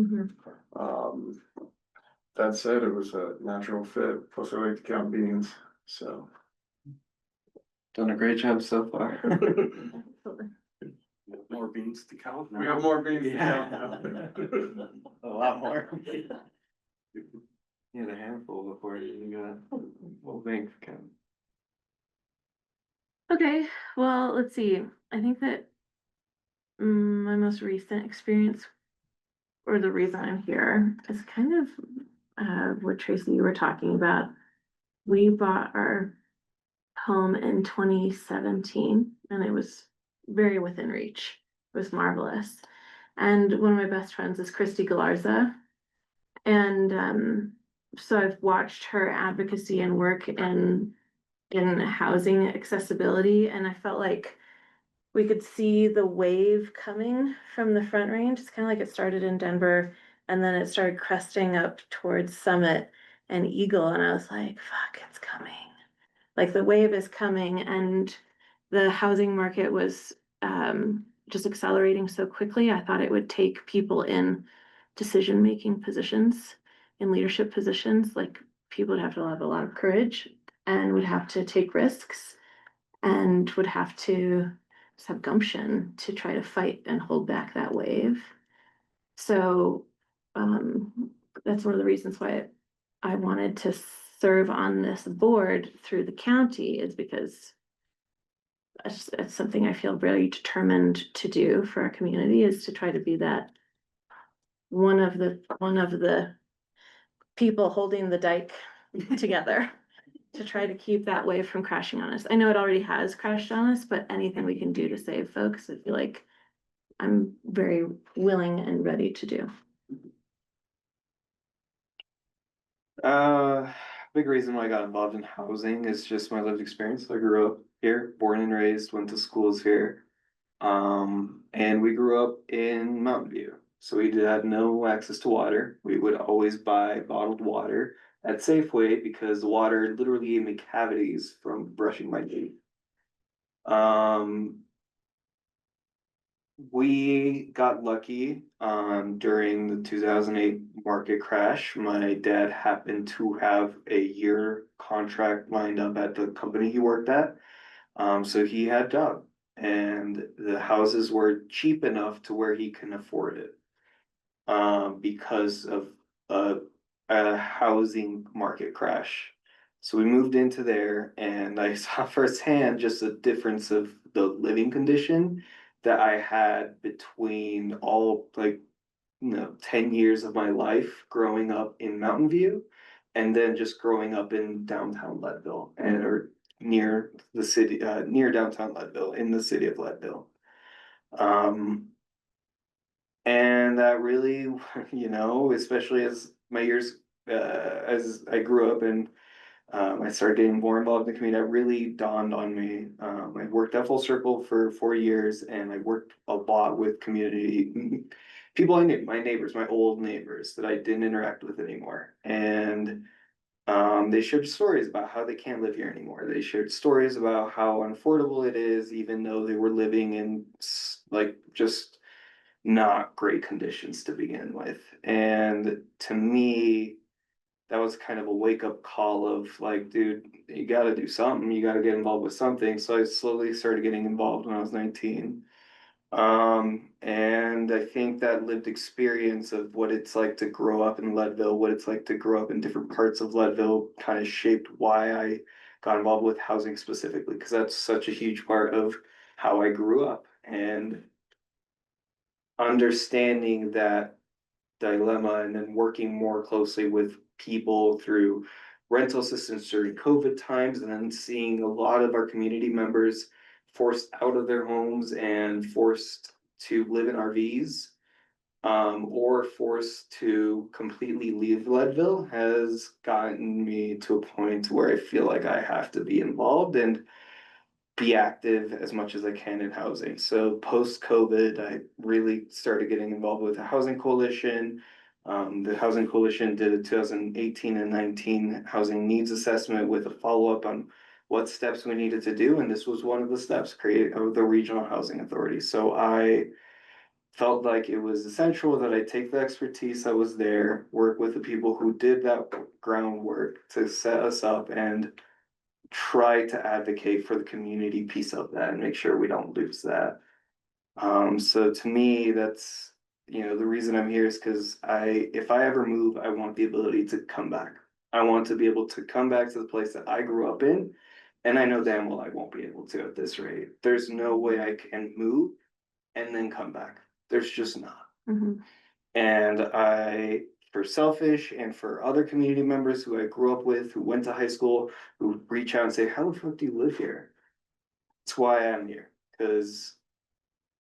that said, it was a natural fit. Plus, I like to count beans. So Done a great job so far. More beans to count now. we have more beans to count now. A lot more. You had a handful before you got whole bank account. Okay, well, let's see. I think that my most recent experience or the reason I'm here is kind of what Tracy you were talking about. We bought our home in 2017 and it was very within reach. It was marvelous. And one of my best friends is Christy Galarza. And so I've watched her advocacy and work in housing accessibility, and I felt like we could see the wave coming from the Front Range. It's kind of like it started in Denver and then it started cresting up towards Summit and Eagle, and I was like, fuck, it's coming. Like the wave is coming, and the housing market was just accelerating so quickly. I thought it would take people in decision-making positions, in leadership positions, like people would have to have a lot of courage and would have to take risks and would have to just have gumption to try to fight and hold back that wave. So that's one of the reasons why I wanted to serve on this board through the county, is because it's something I feel very determined to do for our community, is to try to be that one of the people holding the dike together to try to keep that wave from crashing on us. I know it already has crashed on us, but anything we can do to save folks, I feel like I'm very willing and ready to do. Big reason why I got involved in housing is just my lived experience. I grew up here, born and raised, went to schools here. And we grew up in Mountain View, so we had no access to water. We would always buy bottled water at Safeway because the water literally gave me cavities from brushing my teeth. We got lucky during the 2008 market crash. My dad happened to have a year contract lined up at the company he worked at. So he had a job, and the houses were cheap enough to where he can afford it. Because of a housing market crash. So we moved into there, and I saw firsthand just the difference of the living condition that I had between all, like, 10 years of my life growing up in Mountain View and then just growing up in downtown Leadville, and or near the city, near downtown Leadville, in the city of Leadville. And that really, especially as my years, as I grew up and I started getting more involved in the community, that really dawned on me. I worked at Full Circle for 4 years, and I worked a lot with community people I knew, my neighbors, my old neighbors that I didn't interact with anymore. And they shared stories about how they can't live here anymore. They shared stories about how unaffordable it is, even though they were living in like just not great conditions to begin with. And to me, that was kind of a wake up call of like, dude, you got to do something. You got to get involved with something. So I slowly started getting involved when I was 19. And I think that lived experience of what it's like to grow up in Leadville, what it's like to grow up in different parts of Leadville, kind of shaped why I got involved with housing specifically, because that's such a huge part of how I grew up. And understanding that dilemma and then working more closely with people through rental assistance during COVID times, and then seeing a lot of our community members forced out of their homes and forced to live in RVs, or forced to completely leave Leadville, has gotten me to a point where I feel like I have to be involved and be active as much as I can in housing. So post-COVID, I really started getting involved with the Housing Coalition. The Housing Coalition did a 2018 and 19 housing needs assessment with a follow-up on what steps we needed to do. And this was one of the steps, create of the Regional Housing Authority. So I felt like it was essential that I take the expertise that was there, work with the people who did that groundwork to set us up, and try to advocate for the community piece of that and make sure we don't lose that. So to me, that's, the reason I'm here is because if I ever move, I want the ability to come back. I want to be able to come back to the place that I grew up in. And I know damn well I won't be able to at this rate. There's no way I can move and then come back. There's just not. Mhm. And for Selfish and for other community members who I grew up with, who went to high school, who reach out and say, how the fuck do you live here? That's why I'm here, because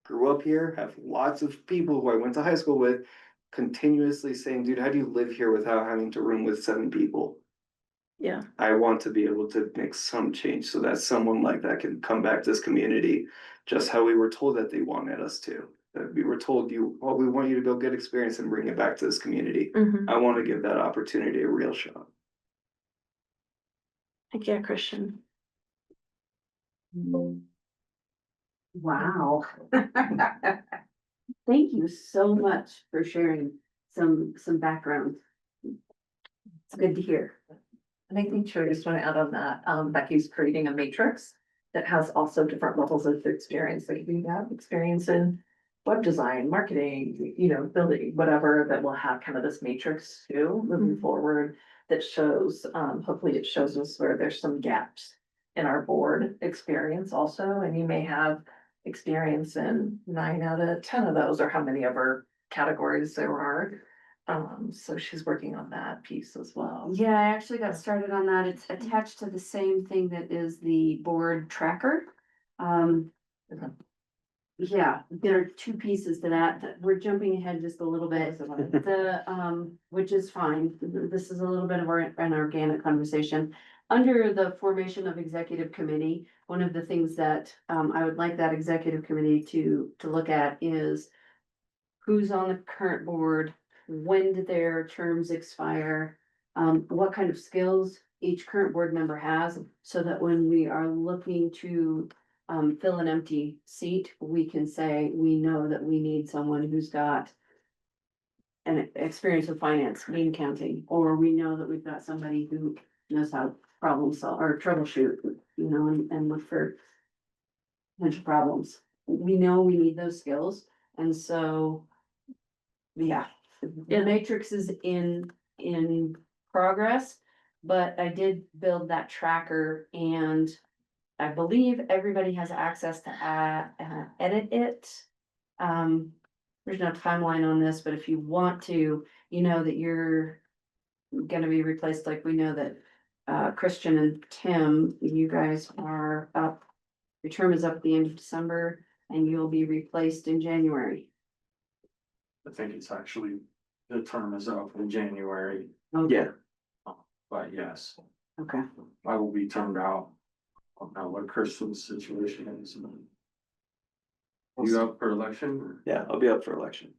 grew up here, have lots of people who I went to high school with continuously saying, dude, how do you live here without having to room with 7 people? Yeah. I want to be able to make some change so that someone like that can come back to this community, just how we were told that they wanted us to. That we were told well, we want you to go get experience and bring it back to this community. Mhm. I want to give that opportunity a real shot. Heck yeah, Christian. Wow. Thank you so much for sharing some background. It's good to hear. And I think too, I just want to add on that, Becky's creating a matrix that has also different levels of experience, like we have experience in web design, marketing, building, whatever, that will have kind of this matrix too, moving forward, that shows, hopefully it shows us where there's some gaps in our board experience also, and you may have experience in 9 out of 10 of those, or how many of our categories there are. So she's working on that piece as well. Yeah, I actually got started on that. It's attached to the same thing that is the board tracker. Yeah, there are 2 pieces to that. We're jumping ahead just a little bit. Which is fine. This is a little bit of an organic conversation. Under the formation of executive committee, one of the things that I would like that executive committee to look at is who's on the current board, when did their terms expire, what kind of skills each current board member has, so that when we are looking to fill an empty seat, we can say, we know that we need someone who's got an experience with finance, mean counting, or we know that we've got somebody who knows how to problem solve or troubleshoot, and look for potential problems. We know we need those skills, and so, yeah. Yeah. The matrix is in progress, but I did build that tracker, and I believe everybody has access to edit it. There's no timeline on this, but if you want to, that you're gonna be replaced, like we know that Christian and Tim, you guys are up. Your term is up at the end of December, and you'll be replaced in January. I think it's actually, the term is up in January, Yeah. but yes, Okay. I will be turned out. I don't know what Kristen's situation is. You up for election? Yeah, I'll be up for election.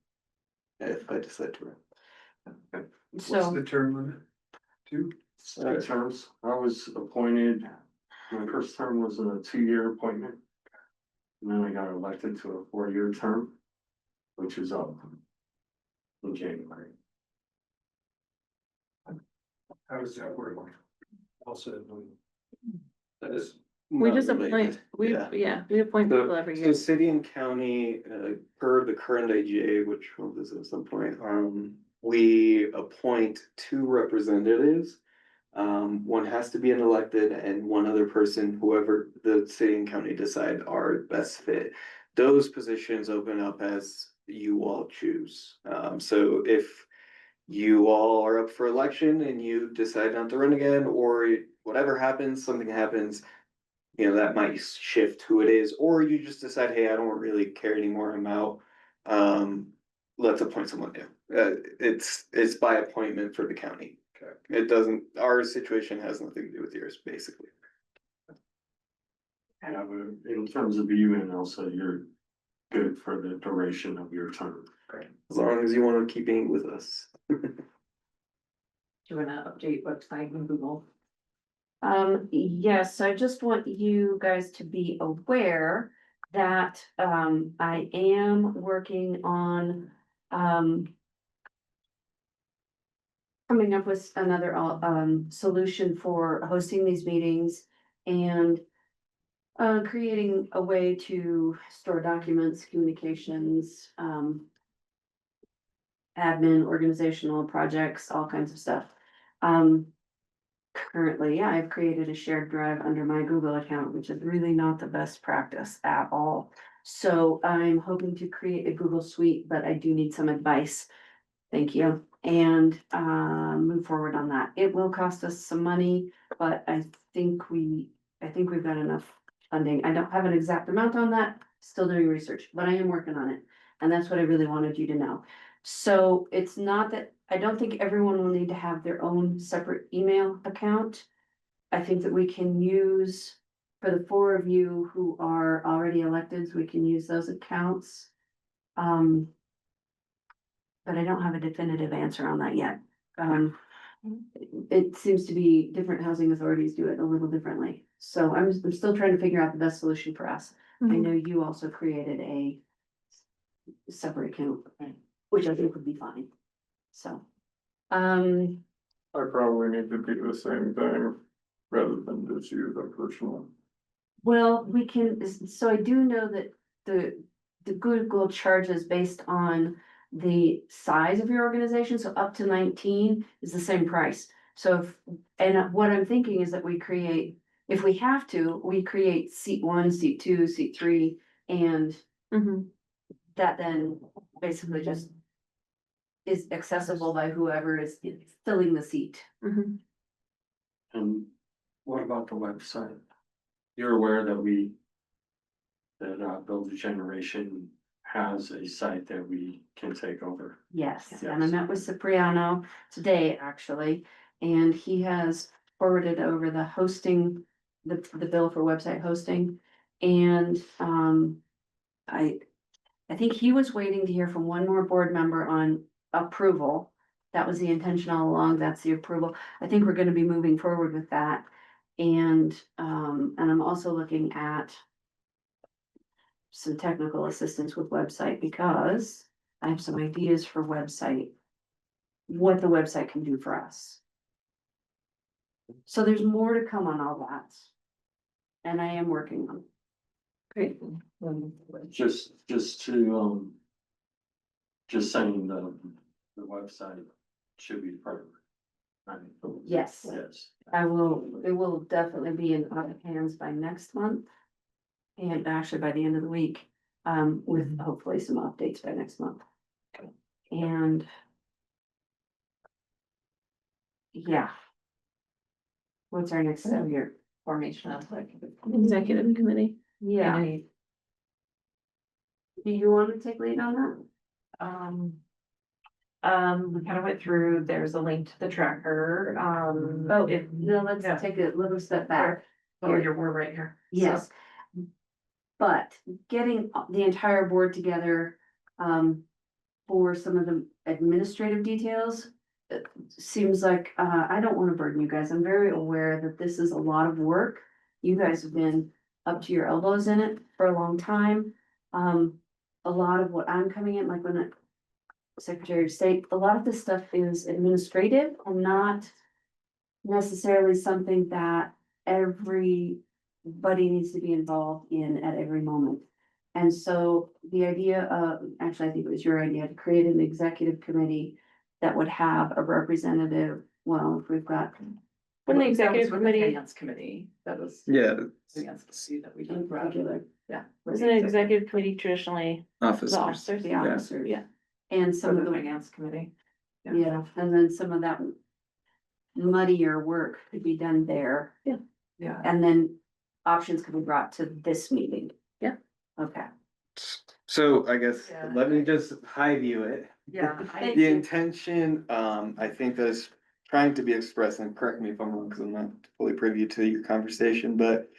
If I decide to run. What's So, the term limit? 2? 3 terms. I was appointed, my first term was a 2-year appointment. And then I got elected to a 4-year term, which is up in January. How does that work? Also, That is We not just related. appoint, Yeah. we appoint people every So year. city and county, per the current AGA, which will visit at some point, we appoint 2 representatives. One has to be an elected and one other person, whoever the city and county decide are best fit. Those positions open up as you all choose. So if you all are up for election and you decide not to run again, or whatever happens, something happens, that might shift who it is, or you just decide, hey, I don't really care anymore, I'm out. Let's appoint someone new. It's by appointment for the county. Okay. It doesn't, our situation has nothing to do with yours, basically. Yeah, but in terms of you and Elsa, you're good for the duration of your term. As long as you want to keep being with us. Do you wanna update website and Google? yes, I just want you guys to be aware that, I am working on, coming up with another, solution for hosting these meetings and creating a way to store documents, communications, admin, organizational projects, all kinds of stuff. Currently, I've created a shared drive under my Google account, which is really not the best practice at all. So I'm hoping to create a Google Suite, but I do need some advice Thank you, and move forward on that. It will cost us some money, but I think we've got enough funding. I don't have an exact amount on that, still doing research, but I am working on it. And that's what I really wanted you to know. So it's not that, I don't think everyone will need to have their own separate email account. I think that we can use, for the 4 of you who are already electeds, we can use those accounts. But I don't have a definitive answer on that yet. It seems to be different housing authorities do it a little differently. So I'm still trying to figure out the best solution for us. I know you also created a separate account, which I think would be fine. So, I probably need to do the same thing rather than just use a personal. well, we can, so I do know that the Google charges based on the size of your organization, so up to 19 is the same price. So and what I'm thinking is that we create, if we have to, we create seat 1, seat 2, seat 3, and that then basically just is accessible by whoever is filling the seat. And what about the website? You're aware that Build a Generation has a site that we can take over? Yes, and I met with Cipriano today, actually, and he has forwarded over the hosting, the bill for website hosting. And, I think he was waiting to hear from one more board member on approval. That was the intention all along, that's the approval. I think we're gonna be moving forward with that. And I'm also looking at some technical assistance with website because I have some ideas for website, what the website can do for us. So there's more to come on all that. And I am working on. Great. Just saying the website should be part of it. Yes, Yes. it will definitely be in other hands by next month. And actually by the end of the week, with hopefully some updates by next month. And yeah. What's our next step here? Formation of like. Executive committee. Yeah, do you want to take lead on that? We kind of went through, there's a link to the tracker, No, let's Yeah. take a little step back. we're right here. Yes. But getting the entire board together, for some of the administrative details. It seems like, I don't wanna burden you guys, I'm very aware that this is a lot of work. You guys have been up to your elbows in it for a long time. A lot of what I'm coming in, like when the Secretary of State, a lot of this stuff is administrative and not necessarily something that everybody needs to be involved in at every moment. And so the idea of, actually, I think it was your idea to create an executive committee that would have a representative, well, if we've got. Wouldn't the executive committee, Finance committee, that was. Yeah, Finance committee that we In did. particular, Yeah. isn't an executive committee traditionally officers. the officers? the officers. Yeah. And So some the of the, finance committee. yeah, and then some of that muddier work could be done there. Yeah. And then options could be brought to this meeting. Yeah. Okay. So I guess, Yeah. let me just high view it. Yeah. Thank The you. intention, I think that is trying to be expressed, and correct me if I'm wrong, because I'm not fully privy to your conversation, but.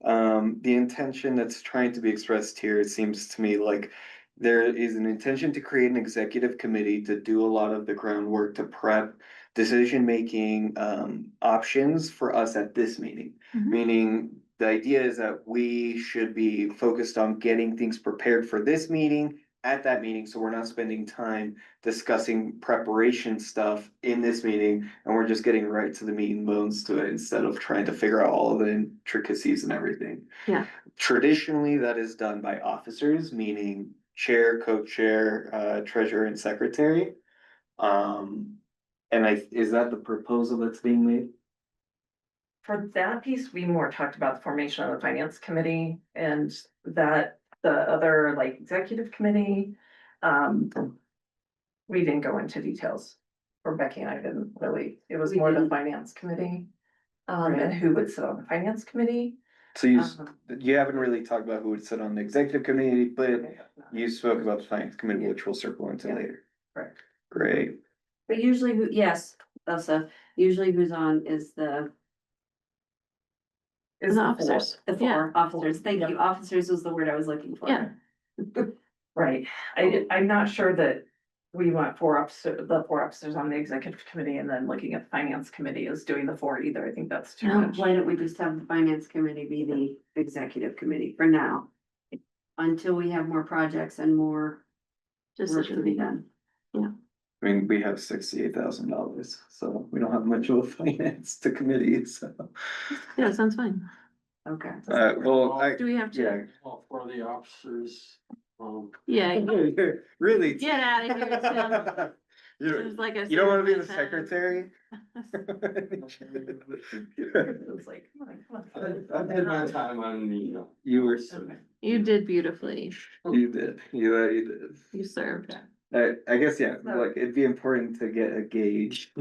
The intention that's trying to be expressed here, it seems to me like. There is an intention to create an executive committee to do a lot of the groundwork to prep. Decision-making options for us at this meeting. Meaning, the idea is that we should be focused on getting things prepared for this meeting. At that meeting, so we're not spending time discussing preparation stuff in this meeting, and we're just getting right to the meat and bones to it instead of trying to figure out all of the intricacies and everything. Yeah. Traditionally, that is done by officers, meaning chair, co-chair, treasurer, and secretary. Is that the proposal that's being made? For that piece, we more talked about the formation of the finance committee and that the other like executive committee. we didn't go into details. Or Becky and I didn't really, it was We more the didn't. finance committee. And who would sit on the finance committee. So you, Um, you haven't really talked about who would sit on the executive committee, but you spoke about the finance committee, which we'll circle into Yeah. later. Correct. Great. But usually, yes, Elsa, usually who's on is the Is The the officers. four. the Yeah. four officers. Thank Yep. you. Officers was the word I was looking for. Yeah. Right, I'm not sure that we want the four officers on the executive committee and then looking at the finance committee is doing the four either, I think that's too No, much. Why don't we just have the finance committee be the executive committee for now? Until we have more projects and more work to Decision be making. done. I mean, we have $68,000, so we don't have much of a finance to committee, so. Yeah, sounds fine. Okay. Well, Do we have to? yeah. Well, for the officers, Yeah. Really? Get out of here, Tim. You Seems like I you don't wanna be the saved my time. secretary? It's like, come on. I did my time on the. You were, Okay. You did beautifully. you did, you did. You served. I guess, yeah, So- like, it'd be important to get a gauge.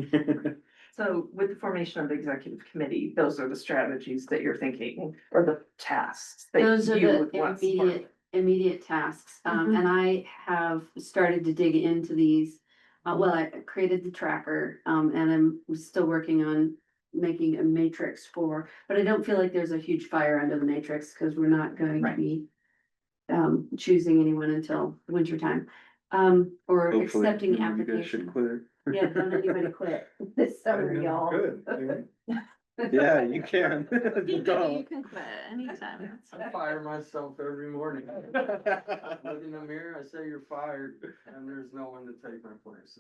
So with the formation of the executive committee, those are the strategies that you're thinking, or the tasks that Those are you the would want support. immediate tasks, Mhm. and I have started to dig into these. Well, I created the tracker, and I'm still working on making a matrix but I don't feel like there's a huge fire under the matrix, cause we're not going to Right. be choosing anyone until winter time, or Hopefully, accepting you guys should applications. quit. Yeah, don't anybody quit this summer, y'all. Good. Yeah, you can. You Go. can quit anytime. I fire myself every morning. Look in the mirror, I say you're fired, and there's no one to take my place.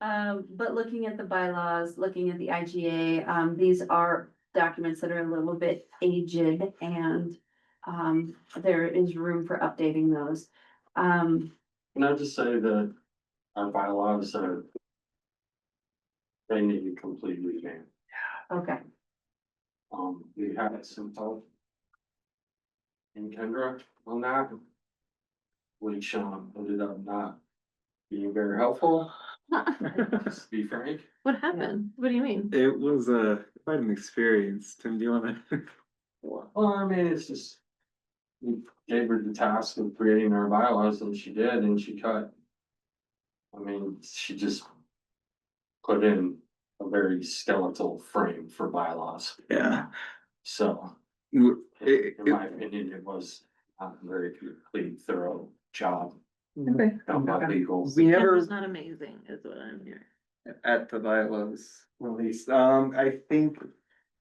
But looking at the bylaws, looking at the IGA, these are documents that are a little bit aged and there is room for updating those. Can I just say that our bylaws are. They need to completely revamped. Okay, We had some help. In Kendra on that. Which ended up not being very helpful, just to be frank. What happened? What do you mean? It was quite an experience. Tim, do you wanna? Well, I mean, it's just. We gave her the task of creating our bylaws and she did, and she cut. I mean, she just. Put in a very skeletal frame for bylaws, Yeah. so. W- In it- my opinion, it was not a very complete, thorough job Okay. done by legal. We It never, was not amazing, is what I'm hearing. at the bylaws release, I think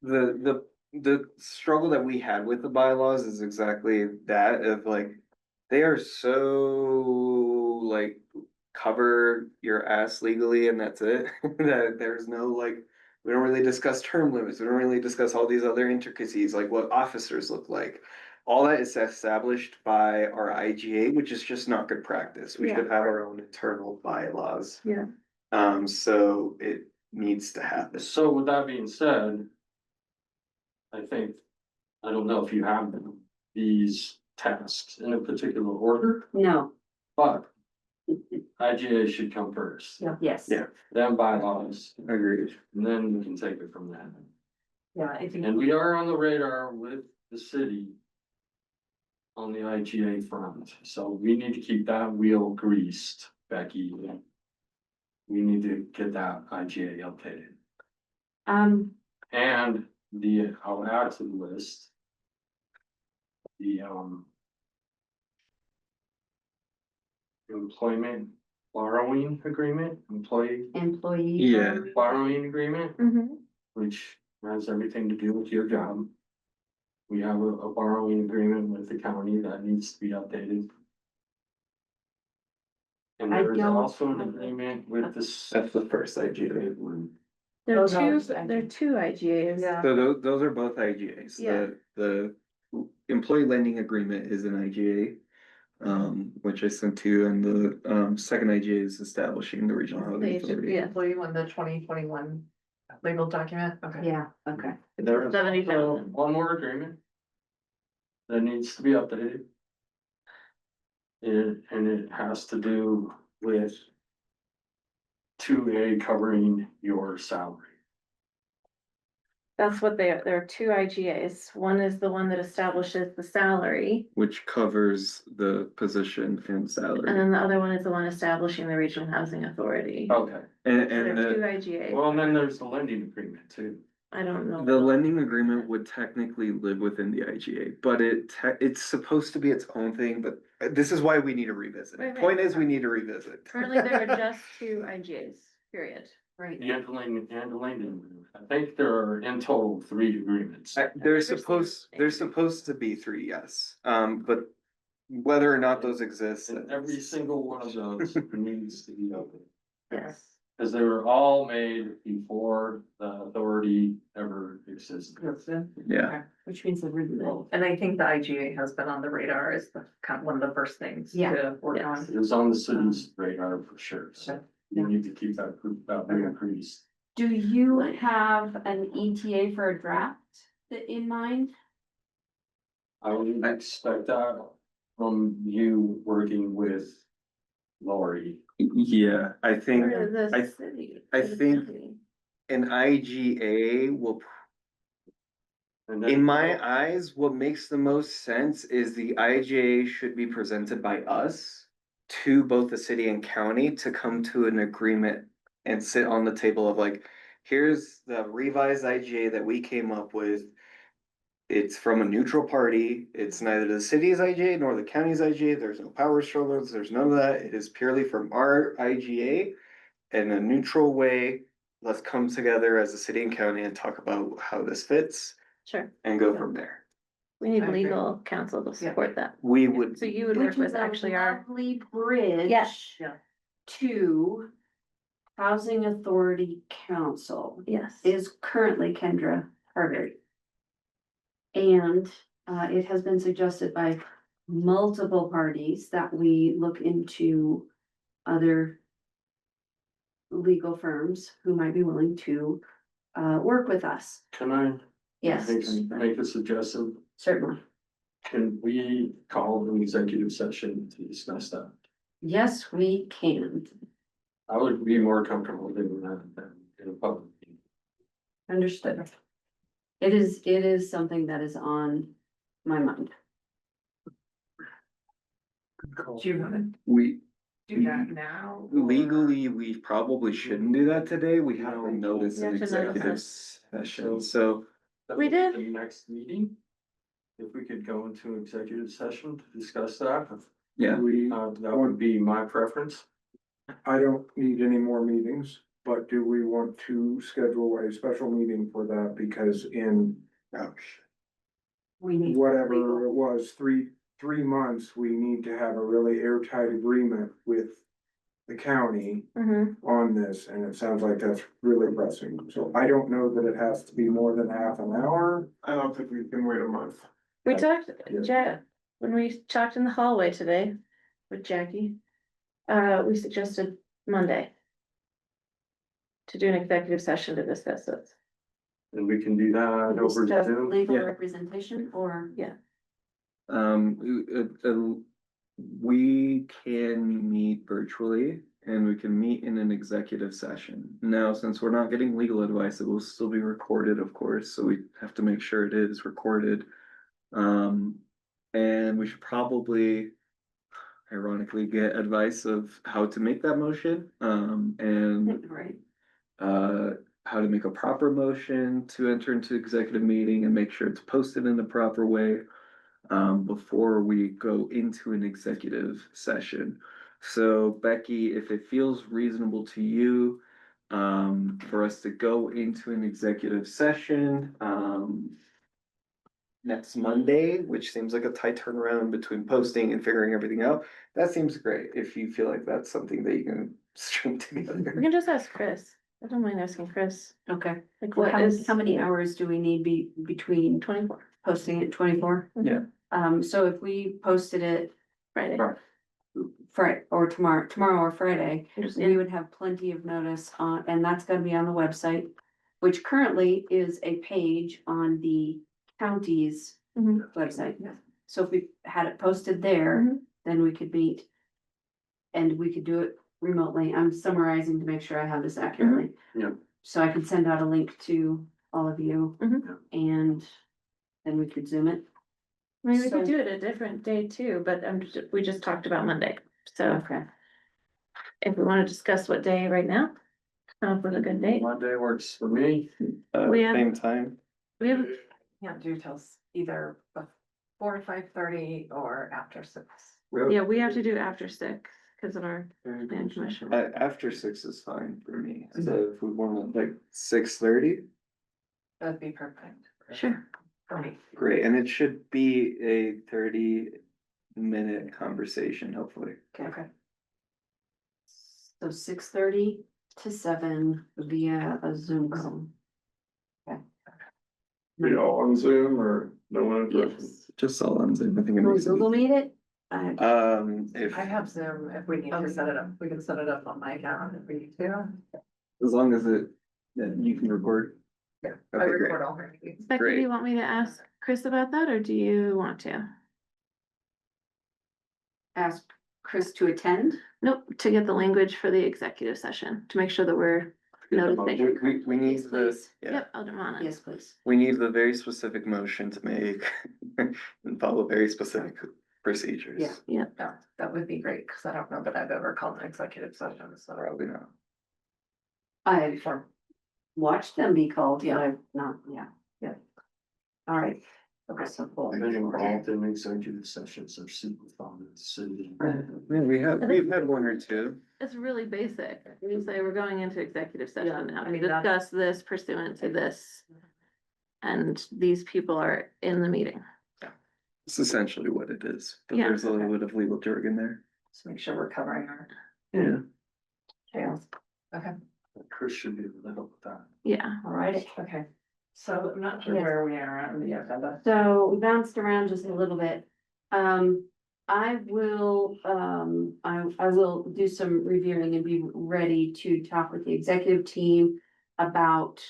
the struggle that we had with the bylaws is exactly that of like. They are so like cover your ass legally and that's it, that there's no like. We don't really discuss term limits, we don't really discuss all these other intricacies, like what officers look like. All that is established by our IGA, which is just not good practice, we should have our own internal bylaws. Yeah. So it needs to happen. So with that being said. I think, I don't know if you have these tasks in a particular order, no, but. IGA should come first, yes. Yeah. then bylaws, Agreed. and then we can take it from there. Yeah, I think. And we are on the radar with the city. On the IGA front, so we need to keep that wheel greased, Becky. We need to get that IGA updated, and I'll add to the list. The employment borrowing agreement, employee Employee. Yeah. borrowing agreement, Mm-hmm. which has everything to do with your job. We have a borrowing agreement with the county that needs to be updated. And I there is don't also an have agreement with this. That's the first IGA. There are Those are- two IGAs. Yeah. So those are both IGAs. Yeah. The employee lending agreement is an IGA. Which I sent to you, and the second IGA is establishing the regional housing They authority. yeah. Employee on the 2021 legal document, okay. Yeah, okay. There is 70,000. also one more agreement. That needs to be updated. and it has to do with 2A covering your salary. That's what there are two IGAs. One is the one that establishes the salary. Which covers the position and And salary. then the other one is the one establishing the regional housing authority. Okay, And, So and there are the, two IGAs. well, and then there's the lending agreement too. I don't know. the lending agreement would technically live within the IGA, but it's supposed to be its own thing, but this is why we need to revisit. Right, right. Point is, we need to revisit. Currently, there are just two IGAs, period. Right. And the lending agreement. I think there are in total 3 agreements. There's supposed to be 3, yes, but whether or not those exist. And every single one of those needs to be open. Yes. Cause they were all made before the authority ever existed. Yeah, Which means the renewal. And I think the IGA has been on the radar as the kind of one of the first things Yeah. to work Yes. on. It was on the city's radar for sure, so you need to keep that increased. Do you have an ETA for a draft in mind? I would expect that from you working with Lori. yeah, I think Or the I- city. I or the think- county. an IGA will, And then- in my eyes, what makes the most sense is the IGA should be presented by us to both the city and county to come to an agreement and sit on the table of like, here's the revised IGA that we came up with. It's from a neutral party. It's neither the city's IGA nor the county's IGA. There's no power struggles. There's none of that. It is purely from our IGA in a neutral way. Let's come together as a city and county and talk about how this fits Sure, and go from there. we need I agree. legal counsel to support that. We would, So you would work Which with is a actually our, lovely bridge. Yes. Yeah. To Housing Authority Council yes. is currently Kendra Harvey. And it has been suggested by multiple parties that we look into other legal firms who might be willing to work with us. Can I Yes, make a suggestion? certainly. Can we call an executive session to discuss that? Yes, we can. I would be more comfortable doing that than in a public meeting. Understood. It is something that is on my mind. Do you wanna we, do that now? or- legally, we probably shouldn't do that today. We have to notice You an have to notice executive session, so. We did. The next meeting, if we could go into executive session to discuss that, Yeah, that would be my preference. I don't need any more meetings, but do we want to schedule a special meeting for that? Because in We need. whatever it was, three months, we need to have a really airtight agreement with the county Mhm. on this, and it sounds like that's really pressing. So I don't know that it has to be more than half an hour. I don't think we can wait a month. We talked, Yeah. when we talked in the hallway today with Jackie, we suggested Monday to do an executive session to discuss this. And we can do that over Discuss Zoom. legal Yeah. representation or? we can meet virtually and we can meet in an executive session. Now, since we're not getting legal advice, it will still be recorded, of course, so we have to make sure it is recorded. And we should probably ironically get advice of how to make that motion, and Right. how to make a proper motion to enter into executive meeting and make sure it's posted in the proper way before we go into an executive session. So Becky, if it feels reasonable to you, for us to go into an executive session, next Monday, which seems like a tight turnaround between posting and figuring everything out, that seems great, if you feel like that's something that you can string We together. can just ask Chris. I don't mind asking Chris, Okay. like Well, what is? how many hours do we need between 24. posting it 24? Yeah. So if we posted it Friday. Right. Friday or tomorrow or Friday, Just- we would have plenty of notice on, and that's gonna be on the website, which currently is a page on the county's Mhm. website. So if we had it posted there, then we could meet. And we could do it remotely. I'm summarizing to make sure I have this accurately. Yeah. So I could send out a link to all of you Mhm. and then we could zoom it. I mean, we So- could do it a different day too, but we just talked about Monday. So Okay. if we want to discuss what day right now, come up with a good date. Monday works for me. We have- Same time. We have, Can't do till either before 5:30 or after 6. yeah, we have to do after 6 because of our plan commission. After 6 is fine for me, so if we want like 6:30, That'd be perfect. Sure. For me. great, and it should be a 30-minute conversation, hopefully. Okay. So 6:30 to 7 via a Zoom call. Okay. We all on Zoom or no one in person? Yes. Just all on Zoom, I think it Will makes Google sense. Meet it? If, I have Zoom if we need to set it up. We can set it up on my account if we need to. as long as that you can record. Yeah. I Okay, great. record all my meetings. Becky, do Great. you want me to ask Chris about that or do you want to? Ask Chris to attend. Nope, to get the language for the executive session, to make sure that we're noticing. We need Yes, the, please. yeah, Yep, I'll do on it. Yes, please. we need the very specific motion to make and follow very specific procedures. Yeah. Yeah, that would be great, because I don't know that I've ever called an executive session, so. Probably not. I've watched them be called, but Yeah. I've not, yeah. All right. Okay, so cool. I've been involved in executive sessions are super fun in the city. Yeah, we've had one or two. It's really basic. We say we're going into executive Yeah, session now I to mean, that's- discuss this pursuant to this. And these people are in the meeting. It's essentially what it is, but Yeah. there's a little bit of legal jargon there. Just make sure we're covering our Yeah. tails. Okay, Chris should be able to help with that. Yeah. All right. okay. So I'm not sure Yes. where we are on the agenda. So we bounced around just a little bit. I will, I will do some reviewing and be ready to talk with the executive team about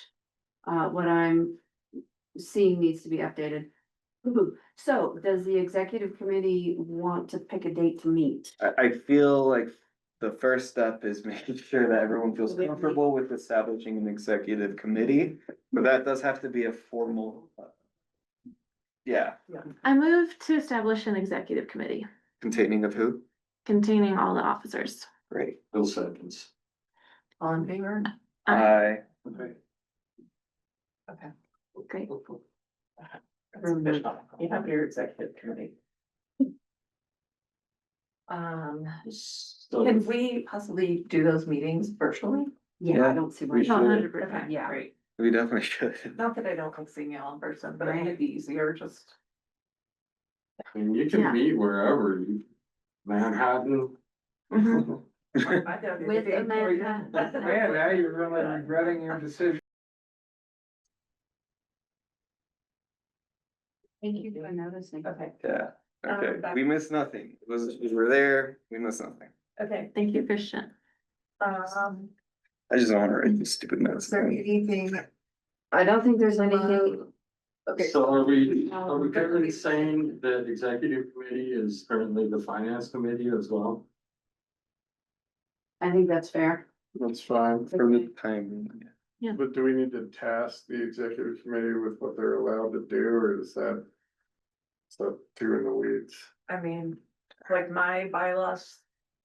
what I'm seeing needs to be updated. Ooh, so does the executive committee want to pick a date to meet? I feel like the first step is making sure that everyone feels comfortable with establishing an executive committee, but that does have to be a formal. Yeah, I move to establish an executive committee containing of who? containing all the officers. Great. Bill seconds. All in favor? Aye. Okay. Okay. Great. That's official. You have your executive committee. So Can we possibly do those meetings virtually? Yeah, I don't see why. We should. 100%. Yeah. Great. We definitely should. Not that I don't like seeing you all in person, but I think it'd be easier just. I mean, you can Yeah. meet wherever you, Manhattan. Mhm. With Amanda. Man, now you're really regretting your decision. Thank you for noticing. Okay, Yeah, okay, back- we missed nothing. It was, we were there, we missed nothing. okay. Thank you, Christian. I just don't wanna write these stupid notes. Is there anything? I don't think there's anything, Okay. So are we currently saying that executive committee is currently the finance committee as well? I think that's fair. That's fine. For the time, But do we need to task the executive committee with what they're allowed to do, or is that? So too in the weeds? I mean, like my bylaws,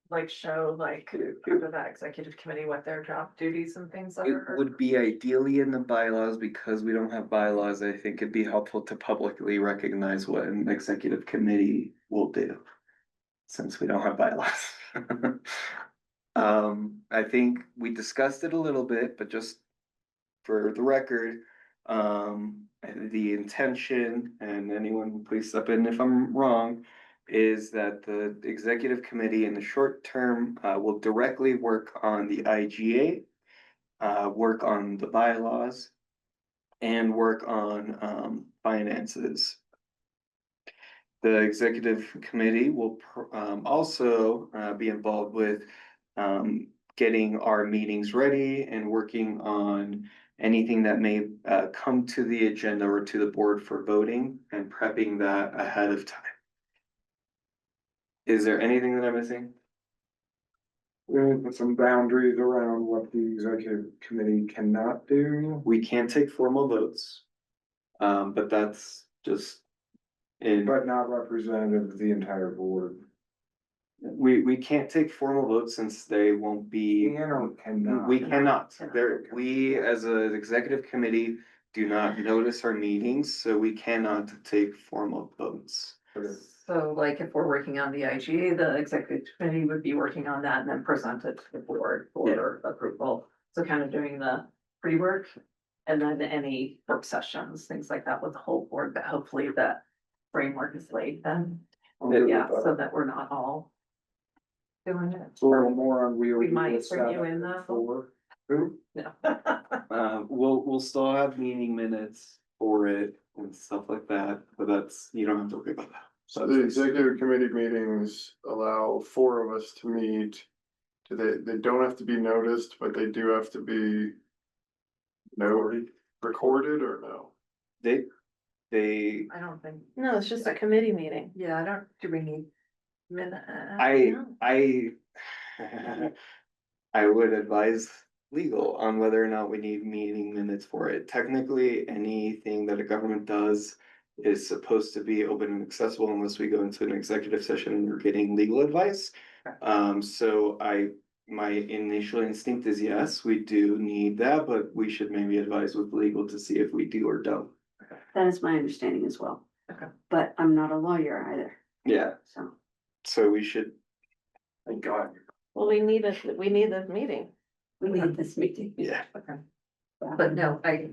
like show like under that executive committee, what their job duties and things it are. would be ideally in the bylaws, because we don't have bylaws, I think it'd be helpful to publicly recognize what an executive committee will do. Since we don't have bylaws. I think we discussed it a little bit, but just for the record, the intention, and anyone please step in if I'm wrong, is that the executive committee in the short term, will directly work on the IGA, work on the bylaws, and work on, finances. The executive committee will also be involved with getting our meetings ready and working on anything that may come to the agenda or to the board for voting and prepping that ahead of time. Is there anything that I'm missing? We need to put some boundaries around what the executive committee cannot do. We can't take formal votes. But that's just. But not representative of the entire board. We can't take formal votes since they won't be. Can or cannot? We cannot. We as an executive committee do not notice our meetings, so we cannot take formal votes. So like if we're working on the IGA, the executive committee would be working on that and then present it to the board for approval. So kind of doing the pre-work and then any work sessions, things like that with the whole board, but hopefully that framework is laid then. Yeah, so that we're not all doing it. A little more on wheels. We might bring you in though. For who? No. We'll still have meeting minutes for it and stuff like that, but that's, you don't have to worry about that. So the executive committee meetings allow 4 of us to meet. They don't have to be noticed, but they do have to be recorded or no? They, I don't think, No, it's just a committee meeting. yeah, I don't, do we need minute? I I would advise legal on whether or not we need meeting minutes for it. Technically, anything that a government does is supposed to be open and accessible unless we go into an executive session and we're getting legal advice. So my initial instinct is yes, we do need that, but we should maybe advise with legal to see if we do or don't. That is my understanding as well. Okay. But I'm not a lawyer either, Yeah, so. so we should, Thank God. Well, we need this meeting. We need this meeting. yeah. Okay. But no, I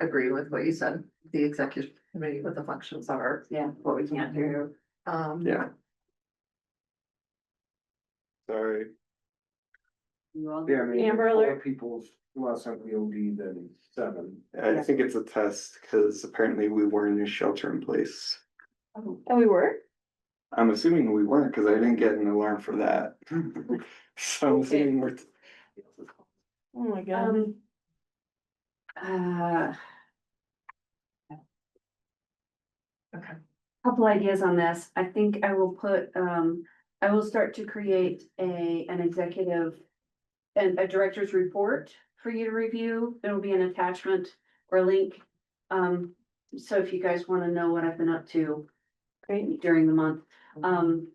agree with what you said. The executive committee, what the functions are, Yeah. what we can't do. Yeah. Sorry. You all. Yeah, I mean, Amber 4 alert. people less have the OD than 7. I think it's a test because apparently we weren't in shelter in place. Oh, we were? I'm assuming we weren't because I didn't get an alarm for that. So I'm Okay. assuming we're. Oh my god. Uh, Okay. couple ideas on this. I think I will put, I will start to create an executive and a director's report for you to review. It'll be an attachment or a link. So if you guys want to know what I've been up to during the month. On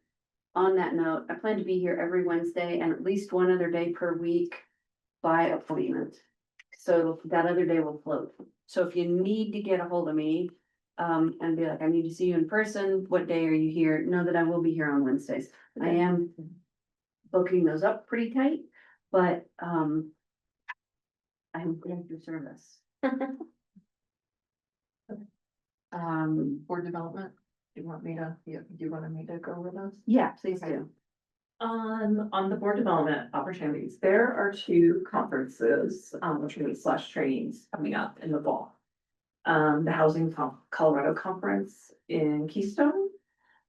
that note, I plan to be here every Wednesday and at least one other day per week by appointment. So that other day will float. So if you need to get a hold of me, and be like, I need to see you in person, what day are you here? Know that I will be here on Wednesdays. I am booking those up pretty tight, but, I'm going through service. Board development, do you want me to, do you want me to go with us? Yeah, please do. On the board development opportunities, there are 2 conferences, / trainings coming up in the fall. The Housing Colorado Conference in Keystone.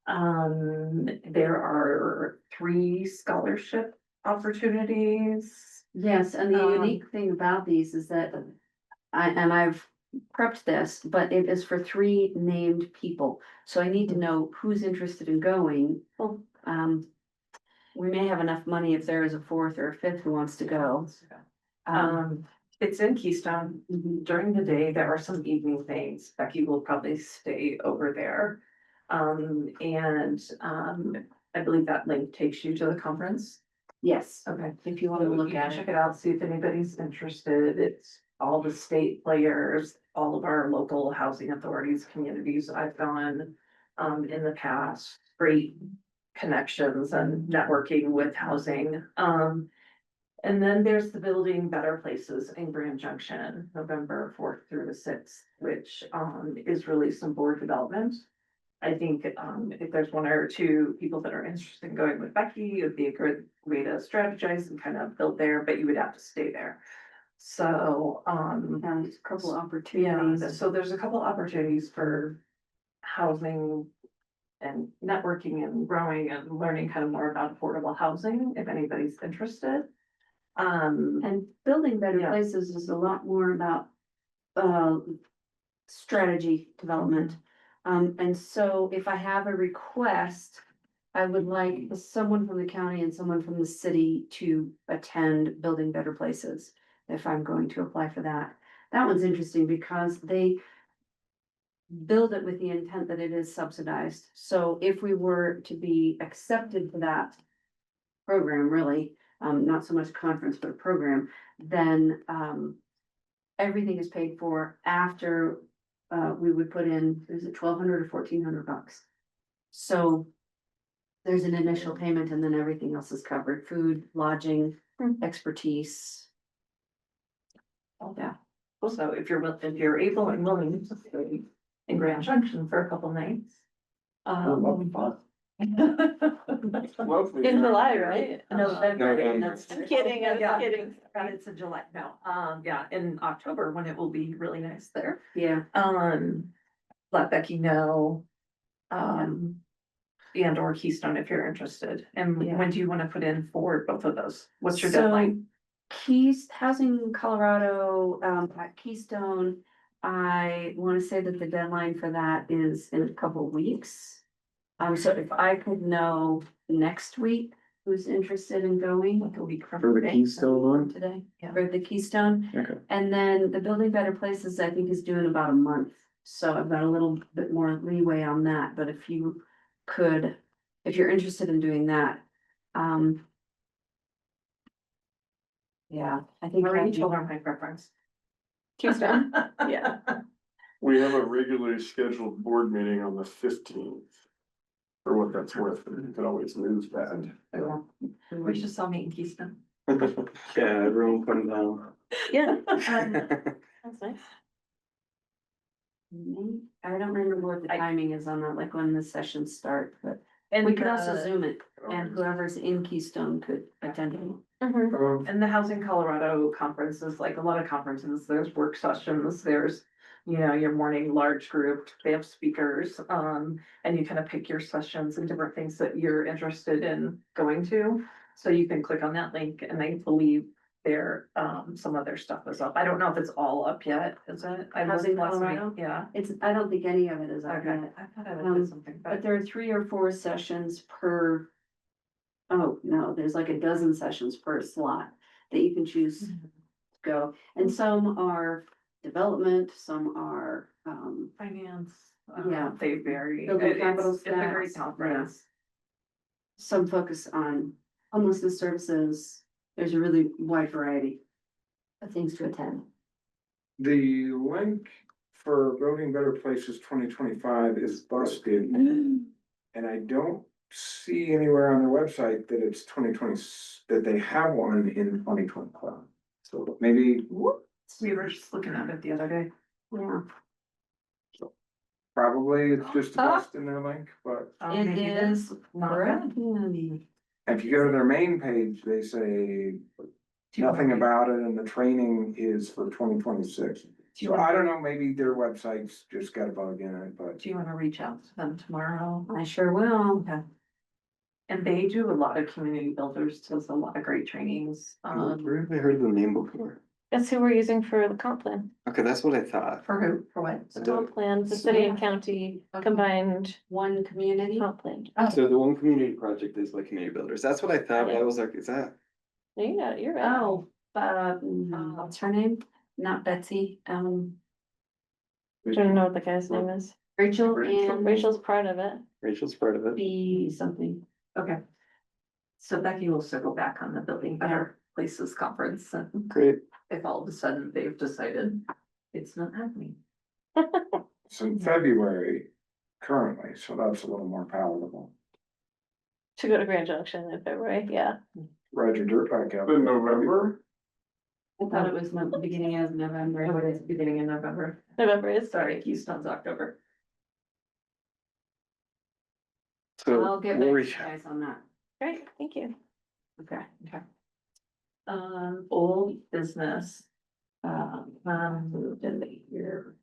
There are 3 scholarship opportunities. Yes, and the Um, unique thing about these is that I've prepped this, but it is for 3 named people. So I need to know who's interested in going. Well, We may have enough money if there is a 4th or a 5th who wants to go. It's in Keystone. Mhm. During the day, there are some evening things. Becky will probably stay over there. I believe that link takes you to the conference. Yes, Okay. if you want to So look you can at check it. it out, see if anybody's interested. It's all the state players, all of our local housing authorities, communities I've gone in the past. Great connections and networking with housing. And then there's the Building Better Places in Grand Junction, November 4th through the 6th, which is really some board development. I think if there's 1 or 2 people that are interested in going with Becky, it would be a good way to strategize and kind of build there, but you would have to stay there. So, There's a couple yeah, opportunities. so there's a couple opportunities for housing and networking and growing and learning kind of more about affordable housing, if anybody's interested. And building better Yeah. places is a lot more about strategy development. And so if I have a request I would like someone from the county and someone from the city to attend Building Better Places. If I'm going to apply for that. That one's interesting because they build it with the intent that it is subsidized. So if we were to be accepted to that program, really, not so much a conference, but a program, then, everything is paid for after, we would put in, is it $1,200 or $1,400? So there's an initial payment and then everything else is covered, food, lodging, expertise. Yeah. Also, if you're able and willing to stay in Grand Junction for a couple nights. Lovely. In July, right? No, that's. I'm kidding, I was Yeah. kidding. It's in July, no, yeah, in October when it will be really nice there. Yeah. Let Becky know. And or Keystone if you're interested. And Yeah. when do you wanna put in for both of those? What's your So, deadline? Housing Colorado, at Keystone, I wanna say that the deadline for that is in a couple of weeks. So if I could know next week who's interested in going. Like a week from For the today? Keystone one? Today, Yeah. for the Keystone. Okay. And then the Building Better Places, I think, is due in about a month. So I've got a little bit more leeway on that, but if you could, if you're interested in doing that, yeah, I think. I already that'd told be- her my preference. Keystone, yeah. We have a regularly scheduled board meeting on the 15th. For what that's worth, but you could always lose that. We just saw me in Keystone. Yeah, everyone come down. Yeah. That's nice. I don't remember what the timing is on that, like when the sessions start, but And we could also the- Zoom it, and whoever's in Keystone could attend it. Mhm. And the Housing Colorado conference is like a lot of conferences, there's work sessions, there's, you know, your morning large group, they have speakers, and you kind of pick your sessions and different things that you're interested in going to. So you can click on that link and I believe there, some of their stuff is up. I don't know if it's all up yet, is it? I looked Housing last week. Colorado? Yeah. I don't think any of it is up Okay, yet, I thought I looked Um, at something, but but there are 3 or 4 sessions per. Oh, no, there's like a dozen sessions per slot that you can choose to go, and some are development, some are, finance, Yeah. they vary. Building capital It's a great stats, conference. some focus on homelessness services. There's a really wide variety of things to attend. The link for Building Better Places 2025 is busted. And I don't see anywhere on their website that it's 2020, that they have one in 2025. So maybe, We were just looking at it the other day. Yeah, probably it's just a bust in their link, but it Maybe is. not bad. if you go to their main page, they say nothing about it and the training is for 2026. So I don't know, maybe their website's just got a bug in it, but Do you wanna reach out to them tomorrow? I sure will. Okay. And they do a lot of community builders, does a lot of great trainings, Where have I heard the name before? That's who we're using for the comp plan. Okay, that's what I thought. for who, for what? The comp plan, the city and county combined One community. comp plan. So the one community project is by community builders. That's what I thought, but I was like, is that? No, you got it, you're right. Oh, what's her name? Not Betsy, Don't know what the guy's name is. Rachel Rachel. and Rachel's part of it. Rachel's part of it. B something. Okay. So Becky will circle back on the Building Better Places Conference, and Great. if all of a sudden they've decided it's not happening. it's in February currently, so that's a little more palatable. To go to Grand Junction in February, yeah. Ride your dirt bike out. In November? I thought it was the beginning of Oh, November. it is beginning in November. November is. Sorry, Keystone's October. So I'll get back we'll to you reach out. guys on that. Great, thank you. Okay. Old business. Moved in the year.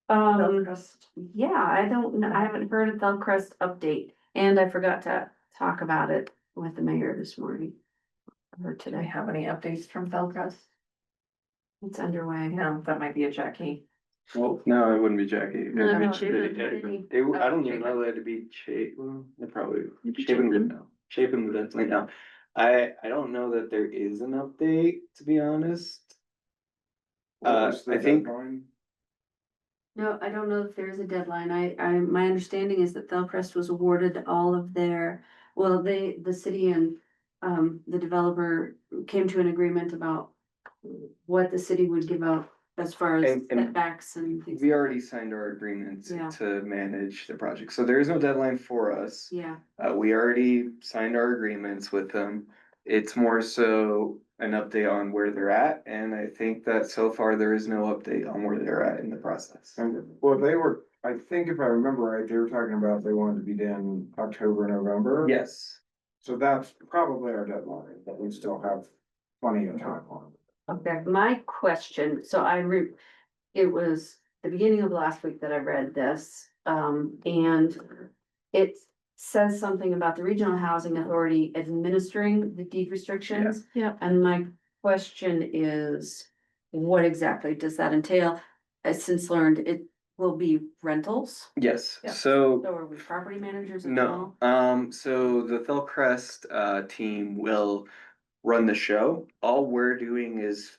Yeah, I don't know, I haven't heard of Bellcrest update, and I forgot to talk about it with the mayor this morning. Or Do we today, have any updates from Bellcrest? it's underway. No, that might be a Jackie Well, no, it wouldn't be Jackie. No, that'd be It- Chapin. I don't even know that it'd be well, it probably, It'd be Chapin would Chapin. know. Chapin would definitely know. I don't know that there is an update, to be honest. What was the I think- deadline? No, I don't know if there is a deadline. My understanding is that Fellcrest was awarded all of their, well, the city and the developer came to an agreement about what the city would give out as far as And- setbacks and things. We already signed our agreement Yeah. to manage the project, so there is no deadline for us. Yeah, We already signed our agreements with them. It's more so an update on where they're at, and I think that so far there is no update on where they're at in the process. And, well, they were, I think if I remember right, they were talking about they wanted to be done October, November. Yes, So that's probably our deadline, but we still have plenty of time on it. okay, my question, so it was the beginning of last week that I read this, and it says something about the Regional Housing Authority administering the deed restrictions. Yep. And my question is, what exactly does that entail? I've since learned it will be rentals, yes, Yeah. so. so are we property managers as No, well? so the Fellcrest team will run the show. All we're doing is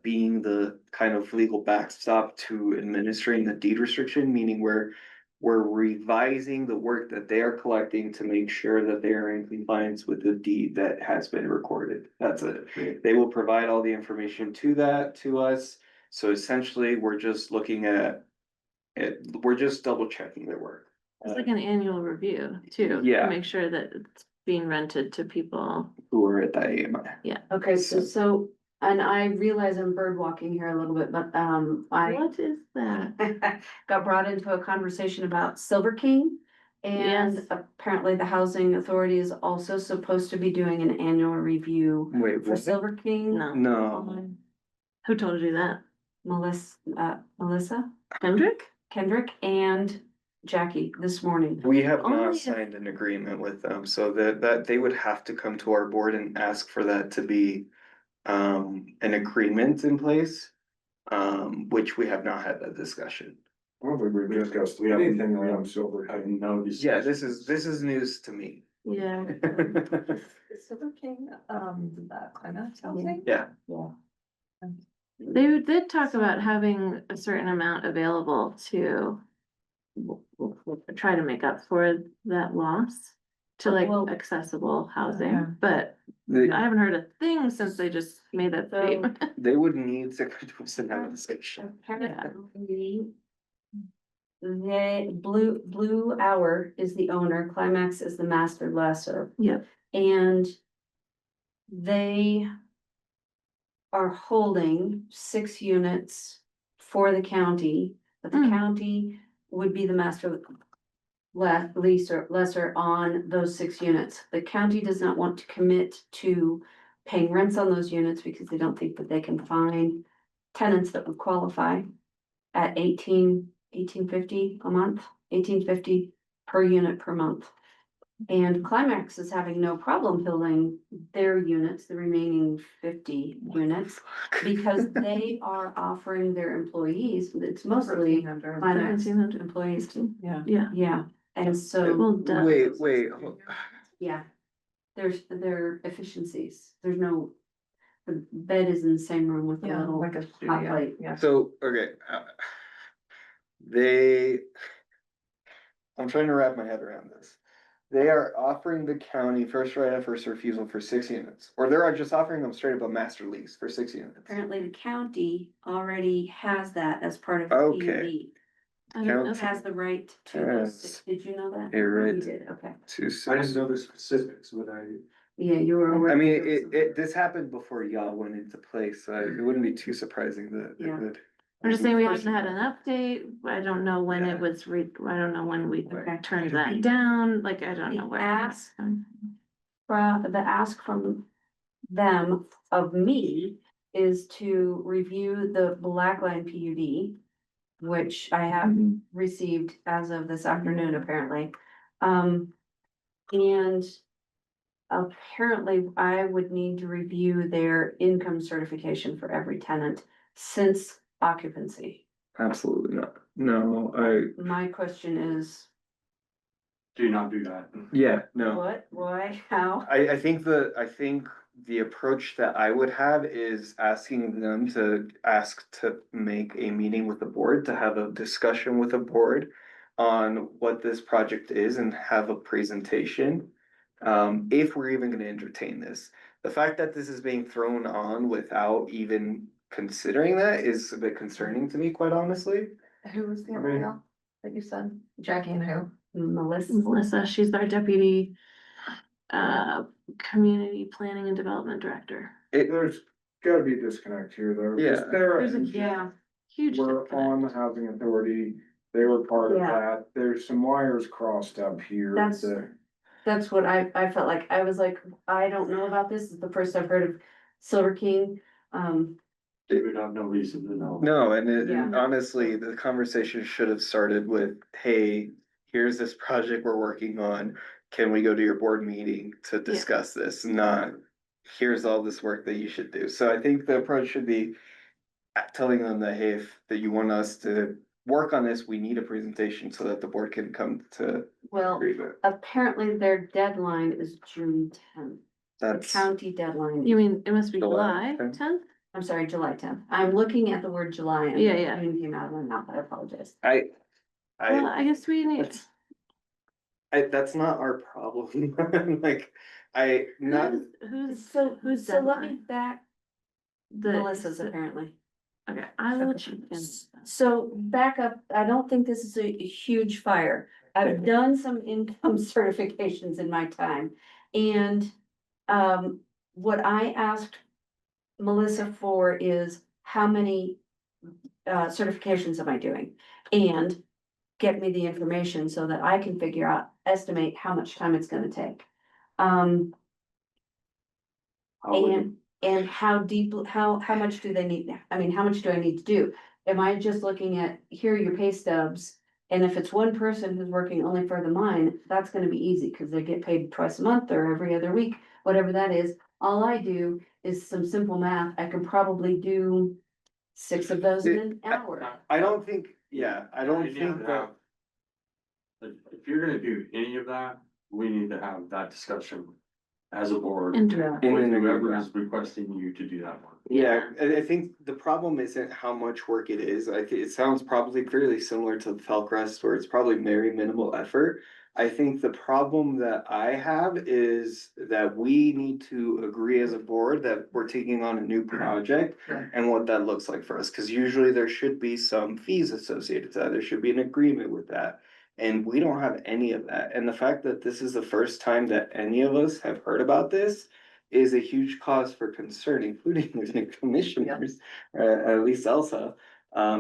being the kind of legal backstop to administering the deed restriction, meaning we're revising the work that they are collecting to make sure that they are in compliance with the deed that has been recorded. That's it. They will provide all the information to us. So essentially, we're just looking at it, we're just double checking their work. It's like an annual review too. Yeah. To make sure that it's being rented to people. Who are at that AMI. Okay, so, and I realize I'm bird walking here a little bit, but, I What is that? got brought into a conversation about Silver King. And Yes. apparently the housing authority is also supposed to be doing an annual review Wait, for what? Silver King. No. No, Who told you that? Melissa Kendrick? and Jackie this morning. we have Only not if- signed an agreement with them, so that they would have to come to our board and ask for that to be an agreement in place. Which we have not had that discussion. I don't think we've discussed We haven't- anything we around haven't- Silver. I know these. Yeah, this is news to me. Yeah. Is Silver King, climate housing? Yeah, They did talk about having a certain amount available to try to make up for that loss to like Well- accessible Yeah. housing, but they, I haven't heard a thing since they just made that So- statement. they would need to come to us and have a discussion. Apparently, Blue Hour is the owner, Climax is the master lessor. Yep. And they are holding 6 units for the county, but the Mm. county would be the master lesser on those 6 units. The county does not want to commit to paying rents on those units because they don't think that they can find tenants that would qualify at $18.50 a month, $18.50 per unit per month. And Climax is having no problem filling their units, the remaining 50 units, because they are offering their employees, it's mostly Climax 1700. employees too. Yeah. Yeah, Yeah, and so, well, duh. Wait, yeah, there efficiencies, there's no, the bed is in the same room with the Yeah, little like a hot studio, plate. yeah. so, okay. They. I'm trying to wrap my head around this. They are offering the county first right of first refusal for 6 units, or they're just offering them straight up a master lease for 6 units. Apparently the county already has that as part of the Okay. I didn't know Counts- PUD. Has the right to those, Yes. did you know that? You're right. You did, okay. I didn't know the specifics, but Yeah, you were aware. I mean, this happened before y'all went into place, so it wouldn't be too surprising that it Yeah. would. I'm just saying we haven't had an update. I don't know when Yeah. it was I don't know when we Okay. turned that down. Like, I don't know The where. ask the ask from them of me is to review the Black Line PUD, which I have received as of this afternoon, apparently. And apparently I would need to review their income certification for every tenant since occupancy. Absolutely not. No, My question is, Do not do that. yeah, no. what, why, how? I think the approach that I would have is asking them to ask to make a meeting with the board, to have a discussion with the board on what this project is and have a presentation. If we're even gonna entertain this. The fact that this is being thrown on without even considering that is a bit concerning to me, quite honestly. Who was the I mean- email that you said? Jackie and who? Melissa, she's our deputy community planning and development director. There's gotta be a disconnect here though. 'Cause Yeah. There's a Yeah, huge We're on the disconnect. housing authority, they were part of Yeah. that, there's some wires crossed up here. That's- that- that's what I felt like. I was like, I don't know about this. It's the first I've heard of Silver King. They would have no reason to know. No, and Yeah. honestly, the conversation should have started with, hey, here's this project we're working on. Can we go to your board meeting to discuss this? Not, here's all this work that you should do. So I think the approach should be telling them that, hey, if that you want us to work on this, we need a presentation so that the board can come to Well, agreement. apparently their deadline is June 10th. The That's, county deadline. You mean, it must be July July 10th? 10th? I'm sorry, July 10th. I'm looking at the word July. And Yeah, yeah. June came out of my mouth. I apologize. Well, I guess we need, that's not our problem. Like, not, who's So let me deadline? back, The- Melissa's apparently. Okay, I will check in. So back up, I don't think this is a huge fire. I've done some income certifications in my time. And what I asked Melissa for is how many certifications am I doing? And get me the information so that I can figure out, estimate how much time it's gonna take. And how deep, how much do they need? I mean, how much do I need to do? Am I just looking at, here are your pay stubs? And if it's one person who's working only for the mine, that's gonna be easy, cause they get paid twice a month or every other week, whatever that is. All I do is some simple math. I can probably do 6 of those in an hour. I don't think, yeah, I don't You need think to that. have- If you're gonna do any of that, we need to have that discussion as a board. And- With And- whoever is requesting you to do that one. Yeah, I think the problem isn't how much work it is. I think it sounds probably fairly similar to Felcrest, where it's probably very minimal effort. I think the problem that I have is that we need to agree as a board that we're taking on a new project and what that looks like for us, because usually there should be some fees associated to that. There should be an agreement with that. And we don't have any of that. And the fact that this is the first time that any of us have heard about this is a huge cause for concern, including the commissioners, at least Elsa.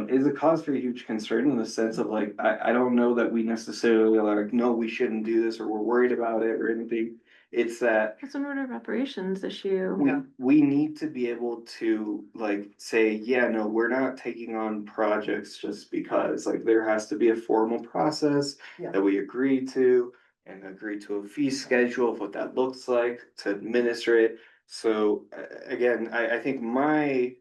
Is a cause for huge concern in the sense of like, I don't know that we necessarily are like, no, we shouldn't do this, or we're worried about it or anything. It's that It's an order of operations issue. we need to be able to like say, yeah, no, we're not taking on projects just because, like, there has to be a formal process Yeah. that we agree to and agree to a fee schedule of what that looks like to administer it. So again, I think my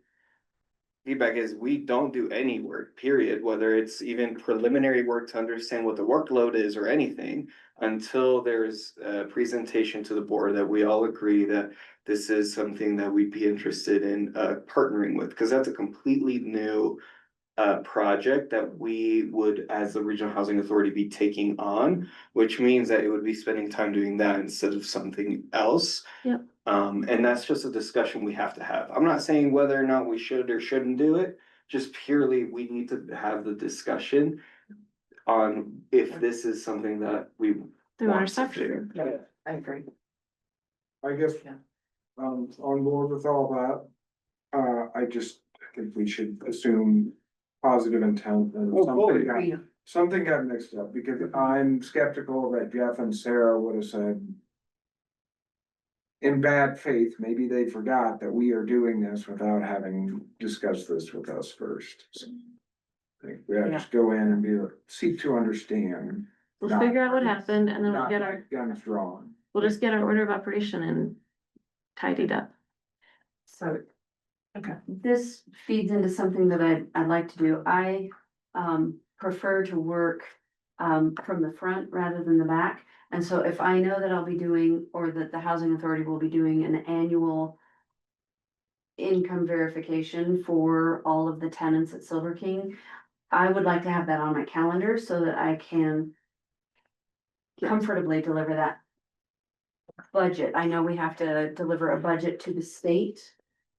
feedback is we don't do any work, period, whether it's even preliminary work to understand what the workload is or anything, until there's a presentation to the board that we all agree that this is something that we'd be interested in partnering with, because that's a completely new project that we would, as the Regional Housing Authority, be taking on, which means that it would be spending time doing that instead of something else. Yep. And that's just a discussion we have to have. I'm not saying whether or not we should or shouldn't do it, just purely we need to have the discussion on if this is something that we They want our want to stuff. do. I agree. I guess, Yeah. on board with all that, I just think we should assume positive intent and something got mixed up, because I'm skeptical that Jeff and Sarah would have said in bad faith, maybe they forgot that we are doing this without having discussed this with us first. So, I think we have to just go in and be like, seek to understand. We'll not- figure out what happened and then we'll not get like our, guns drawn. we'll just get our order of operation and tidied up. So, This feeds into something that I'd like to do. I prefer to work from the front rather than the back. And so if I know that I'll be doing, or that the housing authority will be doing an annual income verification for all of the tenants at Silver King, I would like to have that on my calendar so that I can comfortably deliver that budget. I know we have to deliver a budget to the state.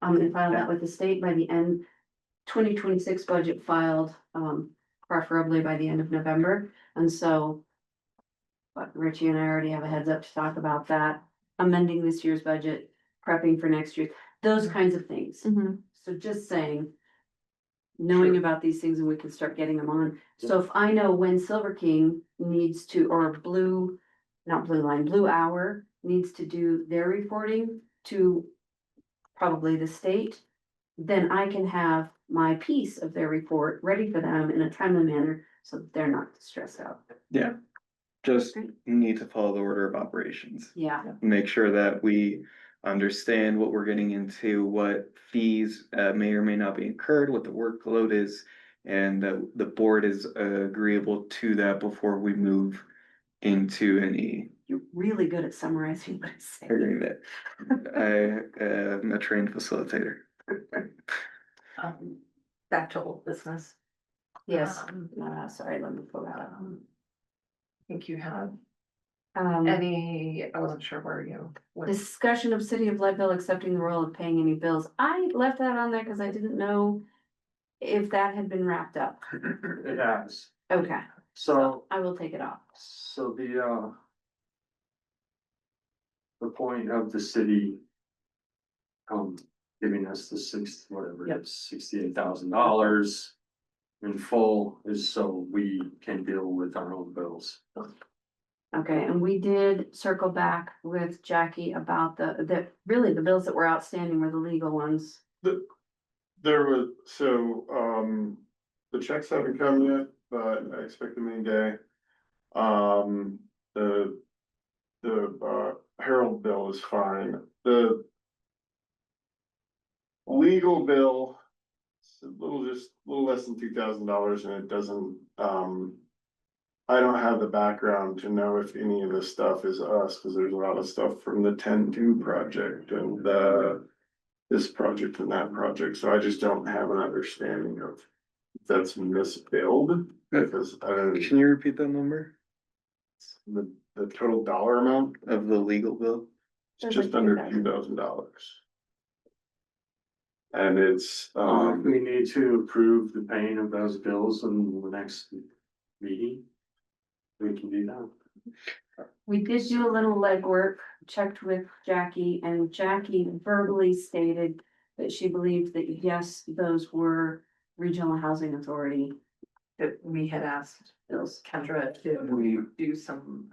And file that with the state by the end, 2026 budget filed, preferably by the end of November. And so but Richie and I already have a heads up to talk about that, amending this year's budget, prepping for next year, those kinds of things. Mhm. So just saying, knowing about these things and we can start getting them on. So if I know when Silver King needs to, or not Blue Line, Blue Hour needs to do their reporting to probably the state, then I can have my piece of their report ready for them in a timely manner so that they're not stressed out. Yeah. Just Great. need to follow the order of operations. Yeah. Make sure that we understand what we're getting into, what fees may or may not be incurred, what the workload is. And the board is agreeable to that before we move into any You're really good at summarizing what I say. agreement. I am a trained facilitator. Back to old business. Yes, Um, sorry, let me pull that up. I think you have Um, I wasn't sure where you. what- discussion of City of Leadville accepting the role of paying any bills. I left that on there because I didn't know if that had been wrapped up. It has, Okay, so, I will take it off. so the point of the city giving us the whatever Yep. it's $68,000 in full is so we can deal with our own bills. Okay, and we did circle back with Jackie about really the bills that were outstanding were the legal ones. There was, the checks haven't come yet, but I expect them any day. The Herald bill is fine. The legal bill, it's just a little less than $2,000 and it doesn't, I don't have the background to know if any of this stuff is us, because there's a lot of stuff from the 10-2 project and this project and that project, so I just don't have an understanding of if that's misbilled, because I don't, Can you repeat that number the total dollar amount of the legal bill? is just under $2,000. And it's, We need to approve the paying of those bills in the next meeting. We can do that. We did do a little legwork, checked with Jackie, and Jackie verbally stated that she believed that yes, those were Regional Housing Authority. That we had asked Bills. Kendra to do some,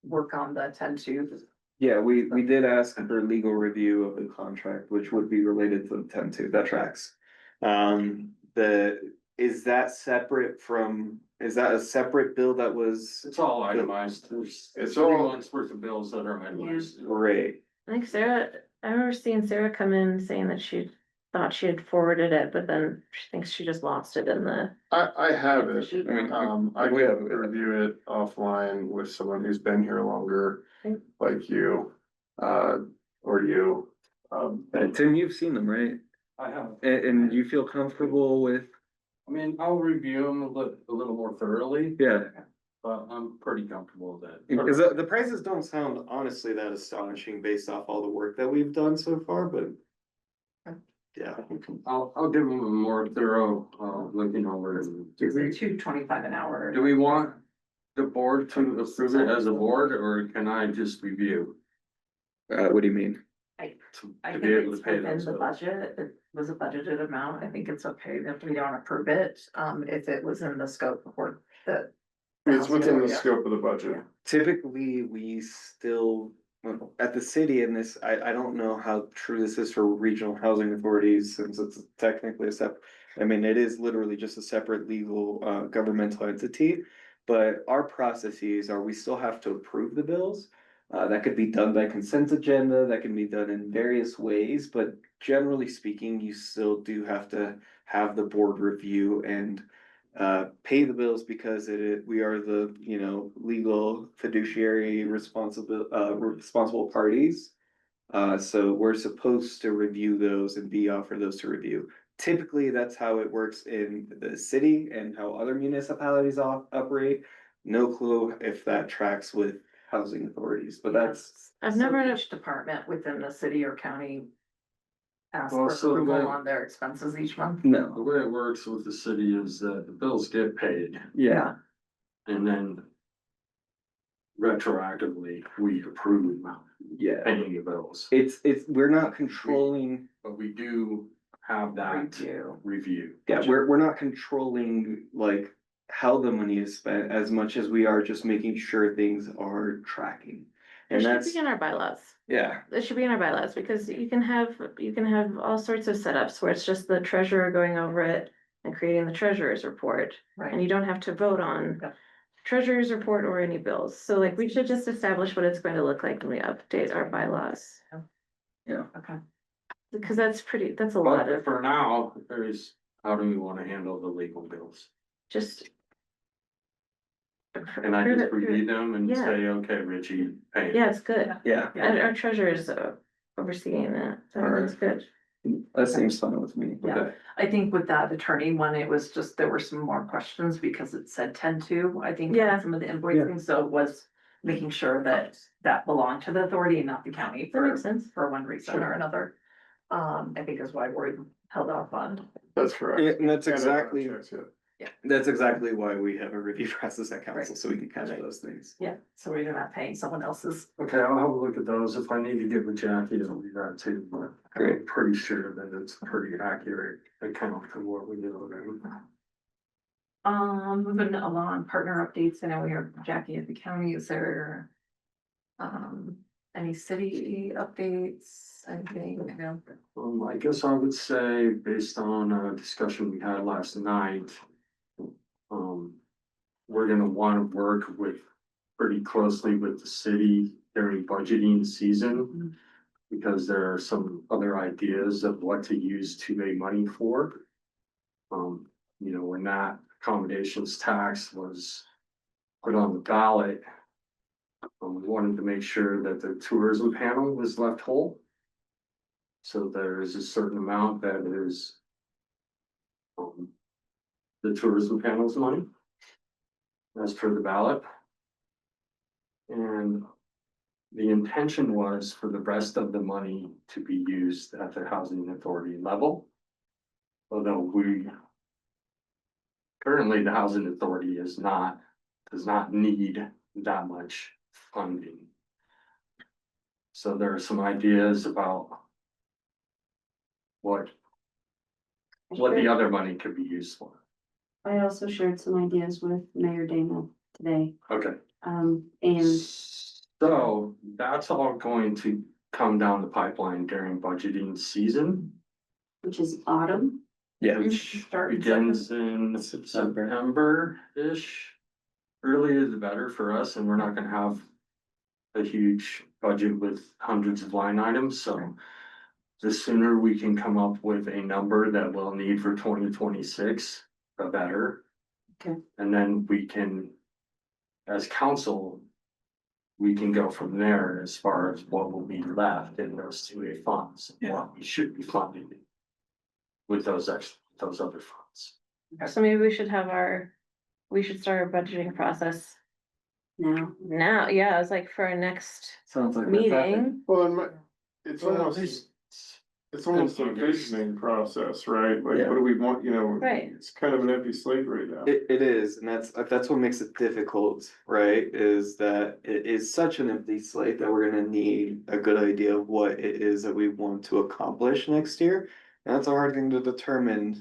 work on the 10-2. Yeah, we did ask for legal review of the contract, which would be related to the 10-2, that tracks. Is that a separate bill that was? It's all itemized. It's It's 3 all- months worth of bills that are itemized. Great. I think Sarah, I remember seeing Sarah come in saying that she thought she had forwarded it, but then she thinks she just lost it in the. I have it. I mean, I we have could it. review it offline with someone who's been here longer, like you, or you. Tim, you've seen them, right? I have. And you feel comfortable with, I mean, I'll review them a little more thoroughly, yeah, but I'm pretty comfortable with that. because the prices don't sound honestly that astonishing based off all the work that we've done so far, but. Yeah. I'll give them a more thorough, looking over it. Is it $2.25 an hour? Do we want the board to approve it as a board, or can I just review? What do you mean? I To think be able it's to pay within those the bills? budget, it was a budgeted amount, I think it's okay if we don't approve it, if it was in the scope of work that. It's within the Yeah. scope of the budget. Typically, we still, well, at the city in this, I don't know how true this is for regional housing authorities, since it's technically a separate. I mean, it is literally just a separate legal, governmental entity. But our processes are, we still have to approve the bills. That could be done by consent agenda, that can be done in various ways, but generally speaking, you still do have to have the board review and pay the bills because we are the, you know, legal fiduciary responsible parties. So we're supposed to review those and be offered those to review. Typically, that's how it works in the city and how other municipalities operate. No clue if that tracks with housing authorities, but that's, I've So never, each department within the city or county ask Well, for so the approval way- on their expenses each month. The no, way it works with the city is that the bills get paid yeah, and then retroactively, we approve yeah. paying the bills. We're not controlling, But we do have that Review. review. yeah, we're not controlling like how the money is spent as much as we are just making sure things are tracking. it And should that's, be in our bylaws. yeah, It should be in our bylaws because you can have all sorts of setups where it's just the treasurer going over it and creating the treasurer's report. And Right. you don't have to vote on Yep. treasurer's report or any bills. So like we should just establish what it's going to look like when we update our bylaws. Okay. Because that's a lot But of for now, there's, how do we wanna handle the legal bills? just. And I just review them and Yeah. say, okay, Richie, pay. Yeah, it's good. yeah, And our treasurer is overseeing that. So that's good. that seems fine with me. Yeah. Okay. I think with that attorney one, it was just, there were some more questions because it said 10-2, I think, on Yeah. some of the invoicing, so it was making sure that that belonged to the authority and not the county That makes sense. for one reason or another. I think is why we're held off on. That's correct. Yeah, and that's And exactly, checks, yeah. that's exactly why we have a review process at council, Right. so we can catch Right. those things. Yeah, so we're not paying someone else's. Okay, I'll have a look at those. If I need to get with Jackie, I'll do that too, but I'm pretty sure that it's a pretty accurate account for what we do. Moving along, partner updates, I know we have Jackie at the county, is there? Any city updates, anything, you know? I guess I would say, based on a discussion we had last night, we're gonna wanna work with, pretty closely with the city during budgeting season. Because there are some other ideas of what to use 2A money for. You know, when that accommodations tax was put on the ballot. We wanted to make sure that the tourism panel was left whole. So there is a certain amount that is. The tourism panel's money. As per the ballot. And the intention was for the rest of the money to be used at the housing authority level. Although currently the housing authority does not need that much funding. So there are some ideas about what the other money could be used for. I also shared some ideas with Mayor Dana today, Okay. and So that's all going to come down the pipeline during budgeting season. which is autumn. Yeah. Which Start in begins in September. September-ish. Earlier the better for us, and we're not gonna have a huge budget with hundreds of line items, so. The sooner we can come up with a number that we'll need for 2026, the better. Okay. And then we can, as council. We can go from there as far as what will be left in those 2A funds, and what we should be funding. With those other funds. So maybe we should start our budgeting process Now, now. Yeah, I was like for our next Sounds like that's happening. meeting. Well, it's Well, almost, it's almost a visioning process, right? Like, Yeah. what do we want, you know? Right. It's kind of an empty slate right now. It is, and that's what makes it difficult, right? Is that it is such an empty slate that we're gonna need a good idea of what it is that we want to accomplish next year. And that's a hard thing to determine.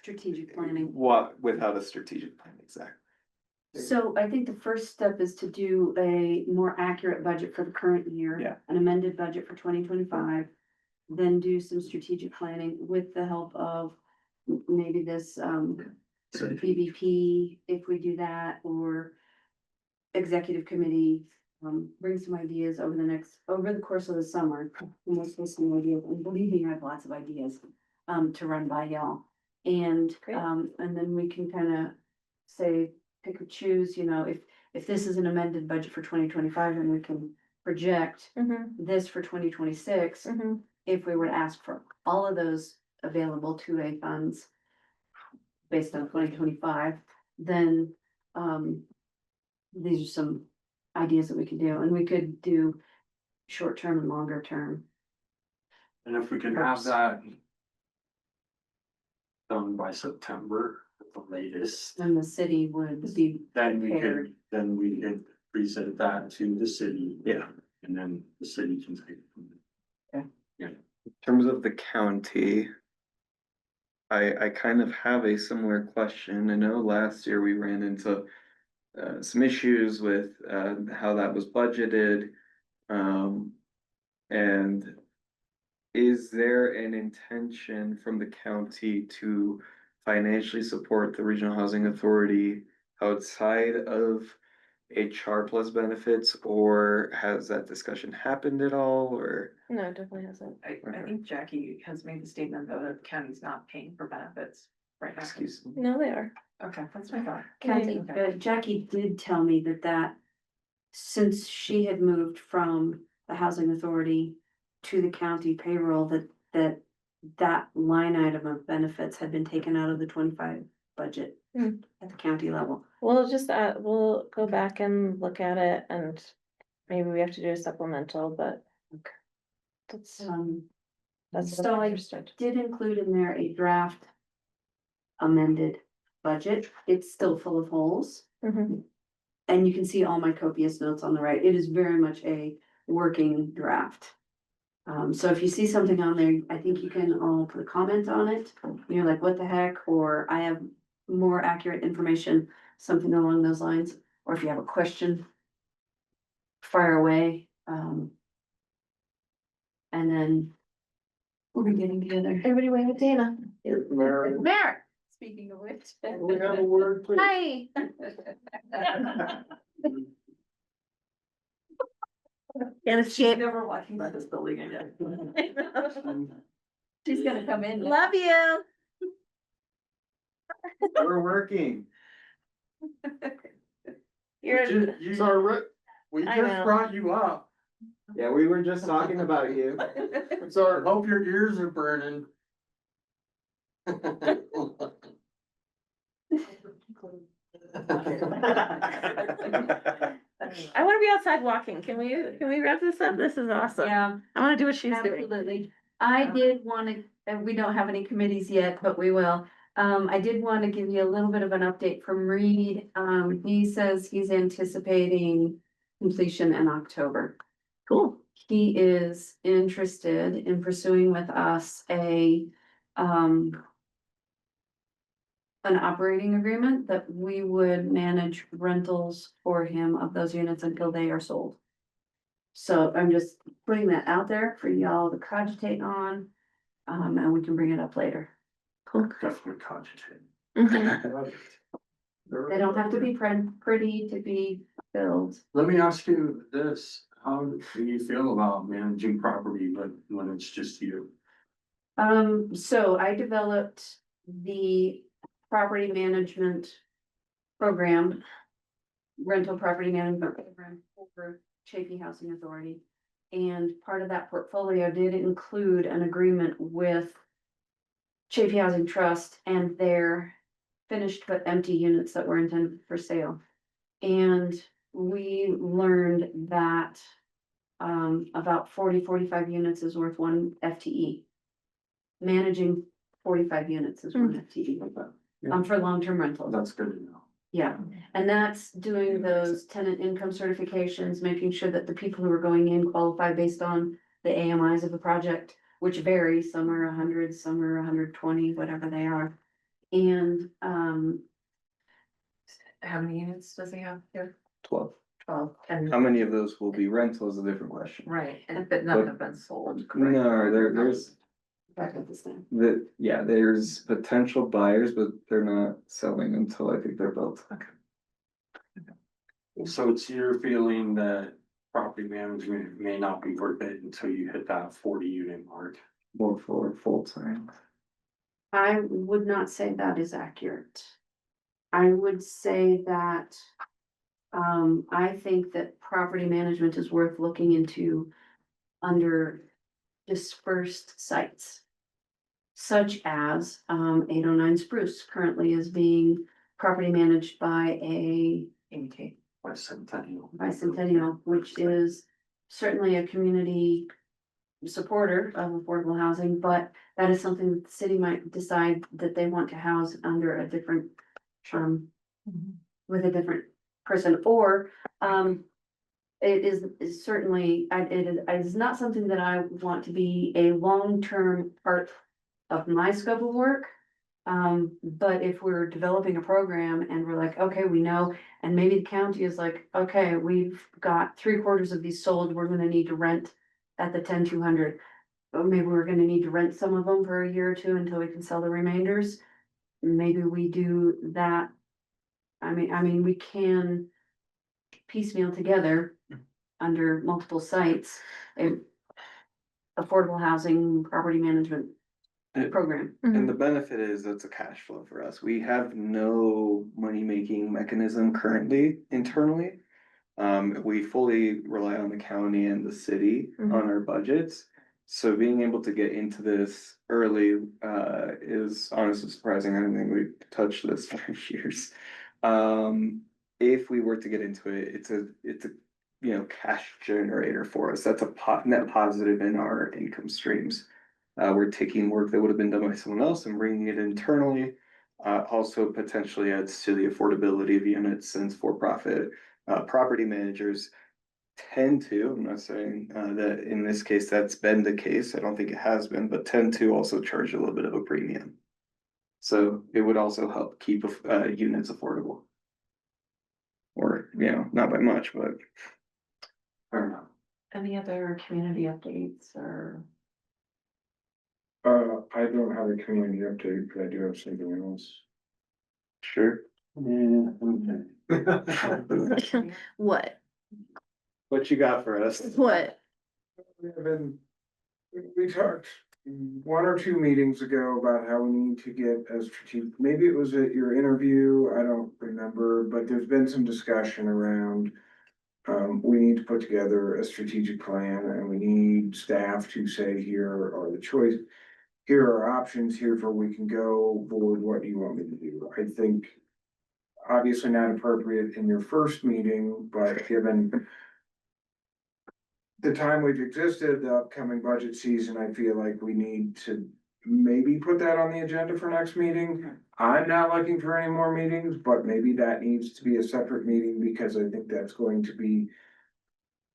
strategic planning. What, without a strategic plan, exactly. So I think the first step is to do a more accurate budget for the current year. Yeah. An amended budget for 2025. Then do some strategic planning with the help of maybe this BBP, if we do that, or executive committee. Bring some ideas over the course of the summer. And we'll see some ideas, and believe me, I have lots of ideas to run by y'all. And, Great. and then we can kind of say, pick or choose, you know, if this is an amended budget for 2025, and we can project this for 2026. If we were to ask for all of those available 2A funds based on 2025, then, these are some ideas that we could do, and we could do short-term and longer term. And if we can have that done by September at the latest, And the city would be, then we Prepared. could, then we could present that to the city. Yeah. And then the city can take it from there. In terms of the county, I kind of have a similar question. I know last year we ran into some issues with how that was budgeted. And is there an intention from the county to financially support the Regional Housing Authority outside of HR plus benefits, or has that discussion happened at all, or? No, it definitely hasn't. I think Jackie has made the statement though that the county's not paying for benefits right now. Excuse me. No, they are. Okay, that's my thought. Kathy, Jackie did tell me that since she had moved from the housing authority to the county payroll, that line item of benefits had been taken out of the 25 budget at the county level. We'll just, we'll go back and look at it, and maybe we have to do a supplemental, but that's what So I I understood. did include in there a draft amended budget. It's still full of holes. And you can see all my copious notes on the right. It is very much a working draft. So if you see something on there, I think you can all put a comment on it. You're like, what the heck? Or I have more accurate information, something along those lines. Or if you have a question, fire away. And then we'll be getting together. Everybody wave at Dana. Merritt, speaking of which. We have a word, please. Hi. Dana, She's never walking by this building again. She's gonna come in. love you. We're working. You're, So, we I just know. brought you up, Yeah, we were just talking about you. so I hope your ears are burning. I wanna be outside walking. Can we wrap this up? This is awesome. Yeah. I wanna do what she's doing. Absolutely. I did wanna, we don't have any committees yet, but we will. I did wanna give you a little bit of an update from Reed. He says he's anticipating completion in October. Cool. He is interested in pursuing with us an operating agreement that we would manage rentals for him of those units until they are sold. So I'm just putting that out there for y'all to cogitate on, and we can bring it up later. Cool. Definitely cogitate. Mhm. They don't have to be pretty to be filled. Let me ask you this, how do you feel about managing property, but when it's just you? So I developed the property management program, rental property management program for Chaffey Housing Authority. And part of that portfolio did include an agreement with Chaffey Housing Trust and their finished but empty units that were intended for sale. And we learned that about 45 units is worth 1 FTE. Managing 45 units is 1 FTE. For long-term rentals. That's good to know. Yeah, and that's doing those tenant income certifications, making sure that the people who are going in qualify based on the AMIs of the project, which vary, some are 100, some are 120, whatever they are. And, How many units does he have here? 12. 12. And, How many of those will be rental is a different question. right, and but none have been sold. No, there's back at this time. there's potential buyers, but they're not selling until I think they're built. So it's your feeling that property management may not be worth it until you hit that 40 unit mark? More for full time. I would not say that is accurate. I would say that. I think that property management is worth looking into under dispersed sites. Such as, 809 Spruce currently is being property managed by a Bicentennial, which is certainly a community supporter of affordable housing, but that is something that the city might decide that they want to house under a different, with a different person, or, it is certainly, it is not something that I want to be a long-term part of my scope of work. But if we're developing a program and we're like, okay, we know, and maybe the county is like, okay, we've got 3/4 of these sold, we're gonna need to rent at the 10-200. Or maybe we're gonna need to rent some of them for a year or two until we can sell the remainders. Maybe we do that. I mean, we can piecemeal together under multiple sites, a affordable housing, property management program. And the benefit is it's a cash flow for us. We have no money-making mechanism currently internally. We fully rely on the county and the city on our budgets. So being able to get into this early is honestly surprising. I don't think we've touched this for years. If we were to get into it, it's a cash generator for us. That's a net positive in our income streams. We're taking work that would have been done by someone else and bringing it internally. Also potentially adds to the affordability of units, since for-profit property managers tend to, I'm not saying that in this case that's been the case, I don't think it has been, but tend to also charge a little bit of a premium. So it would also help keep units affordable. Or, not by much, but. Fair enough. Any other community updates or? I don't have a community update, but I do have something else. Sure. Yeah, okay. What? What you got for us? What? We talked 1 or 2 meetings ago about how we need to get a strategic, maybe it was at your interview, I don't remember, but there's been some discussion around. We need to put together a strategic plan, and we need staff to say, here are the choice. Here are options, here's where we can go, board, what do you want me to do? I think. Obviously not appropriate in your first meeting, but given. The time we've existed, the upcoming budget season, I feel like we need to maybe put that on the agenda for next meeting. I'm not looking for any more meetings, but maybe that needs to be a separate meeting, because I think that's going to be.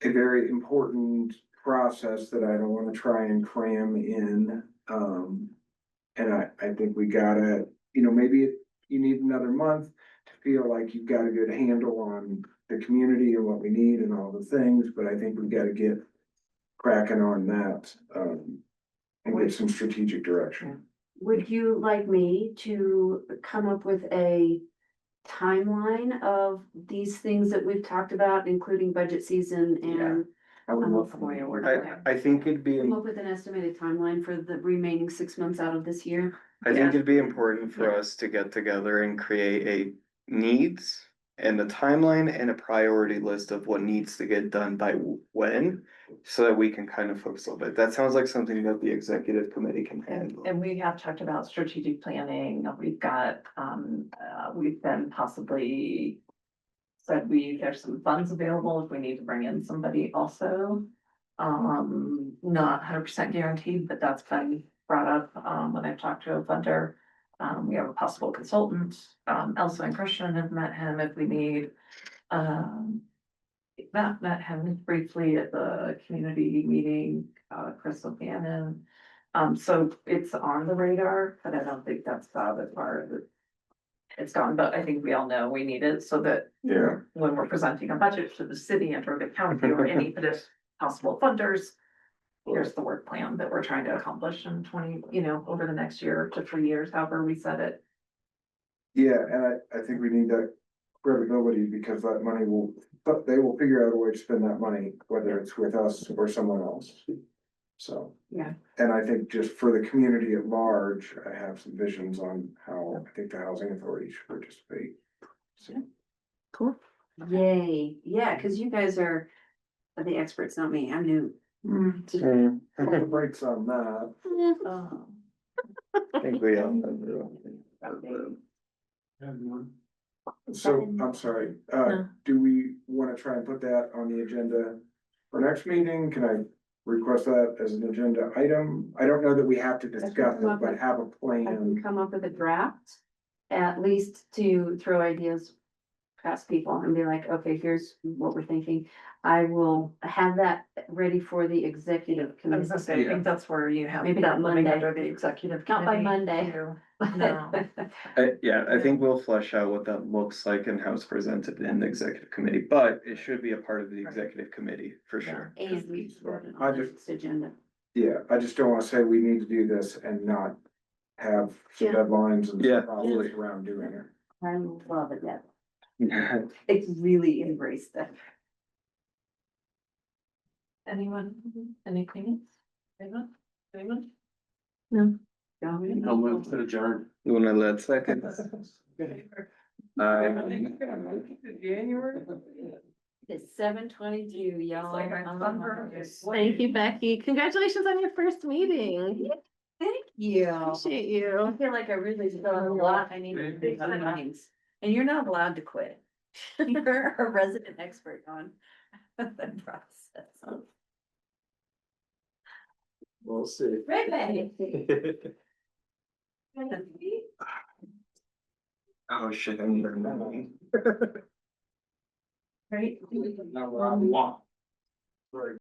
A very important process that I don't wanna try and cram in, and I think we gotta, maybe you need another month to feel like you've got a good handle on the community and what we need and all the things, but I think we gotta get cracking on that, and get some strategic direction. Would you like me to come up with a timeline of these things that we've talked about, including budget season and? I would love the way it works. I think it'd be. Come up with an estimated timeline for the remaining 6 months out of this year. I think it'd be important for us to get together and create a needs and a timeline and a priority list of what needs to get done by when, so that we can kind of focus a little bit. That sounds like something that the executive committee can handle. And we have talked about strategic planning. We've got, we've been possibly said there's some funds available if we need to bring in somebody also. Not 100% guaranteed, but that's been brought up, when I've talked to a funder. We have a possible consultant, Elsa and Christian have met him if we need. Met him briefly at the community meeting, Chris O'Bannon. So it's on the radar, but I don't think that's about as far as it's gone, but I think we all know we need it so that. Yeah. When we're presenting a budget to the city and or the county or any possible funders. Here's the work plan that we're trying to accomplish in over the next year to 3 years, however we set it. Yeah, and I think we need that credibility, because that money they will figure out a way to spend that money, whether it's with us or someone else. So. Yeah. And I think just for the community at large, I have some visions on how I think the housing authority should participate. So. Cool. Yay, yeah, cause you guys are the experts, not me, I'm new. Put the brakes on that. Oh. I think we all. So, I'm sorry, No. do we wanna try and put that on the agenda for next meeting? Can I request that as an agenda item? I don't know that we have to discuss it, but have a I can plan. come up with a draft, at least to throw ideas past people and be like, okay, here's what we're thinking. I will have that ready for the executive I was committee. gonna say, I think that's where you have. Maybe that living Monday. under the executive. Not by committee Monday. to- No. Yeah, I think we'll flesh out what that looks like and how it's presented in the executive committee, but it should be a part of the executive committee for sure. And we voted I on just- this agenda. Yeah, I just don't wanna say we need to do this and not have some Yeah. deadlines and Yeah. problems around doing it. I love it, yeah. It's really embraced that. Anyone, anything? Anyone? I'll move to adjourn. You wanna let seconds? January? It's 7:22, y'all. It's like a thunder. Thank you, Becky. Congratulations on your first meeting. Thank you. Appreciate you. I feel like I really done a lot I need to do other meetings, and you're not allowed to quit. You're a resident expert on the process. We'll see. Right. Oh, shit, I'm nervous. Right. Now we're on one.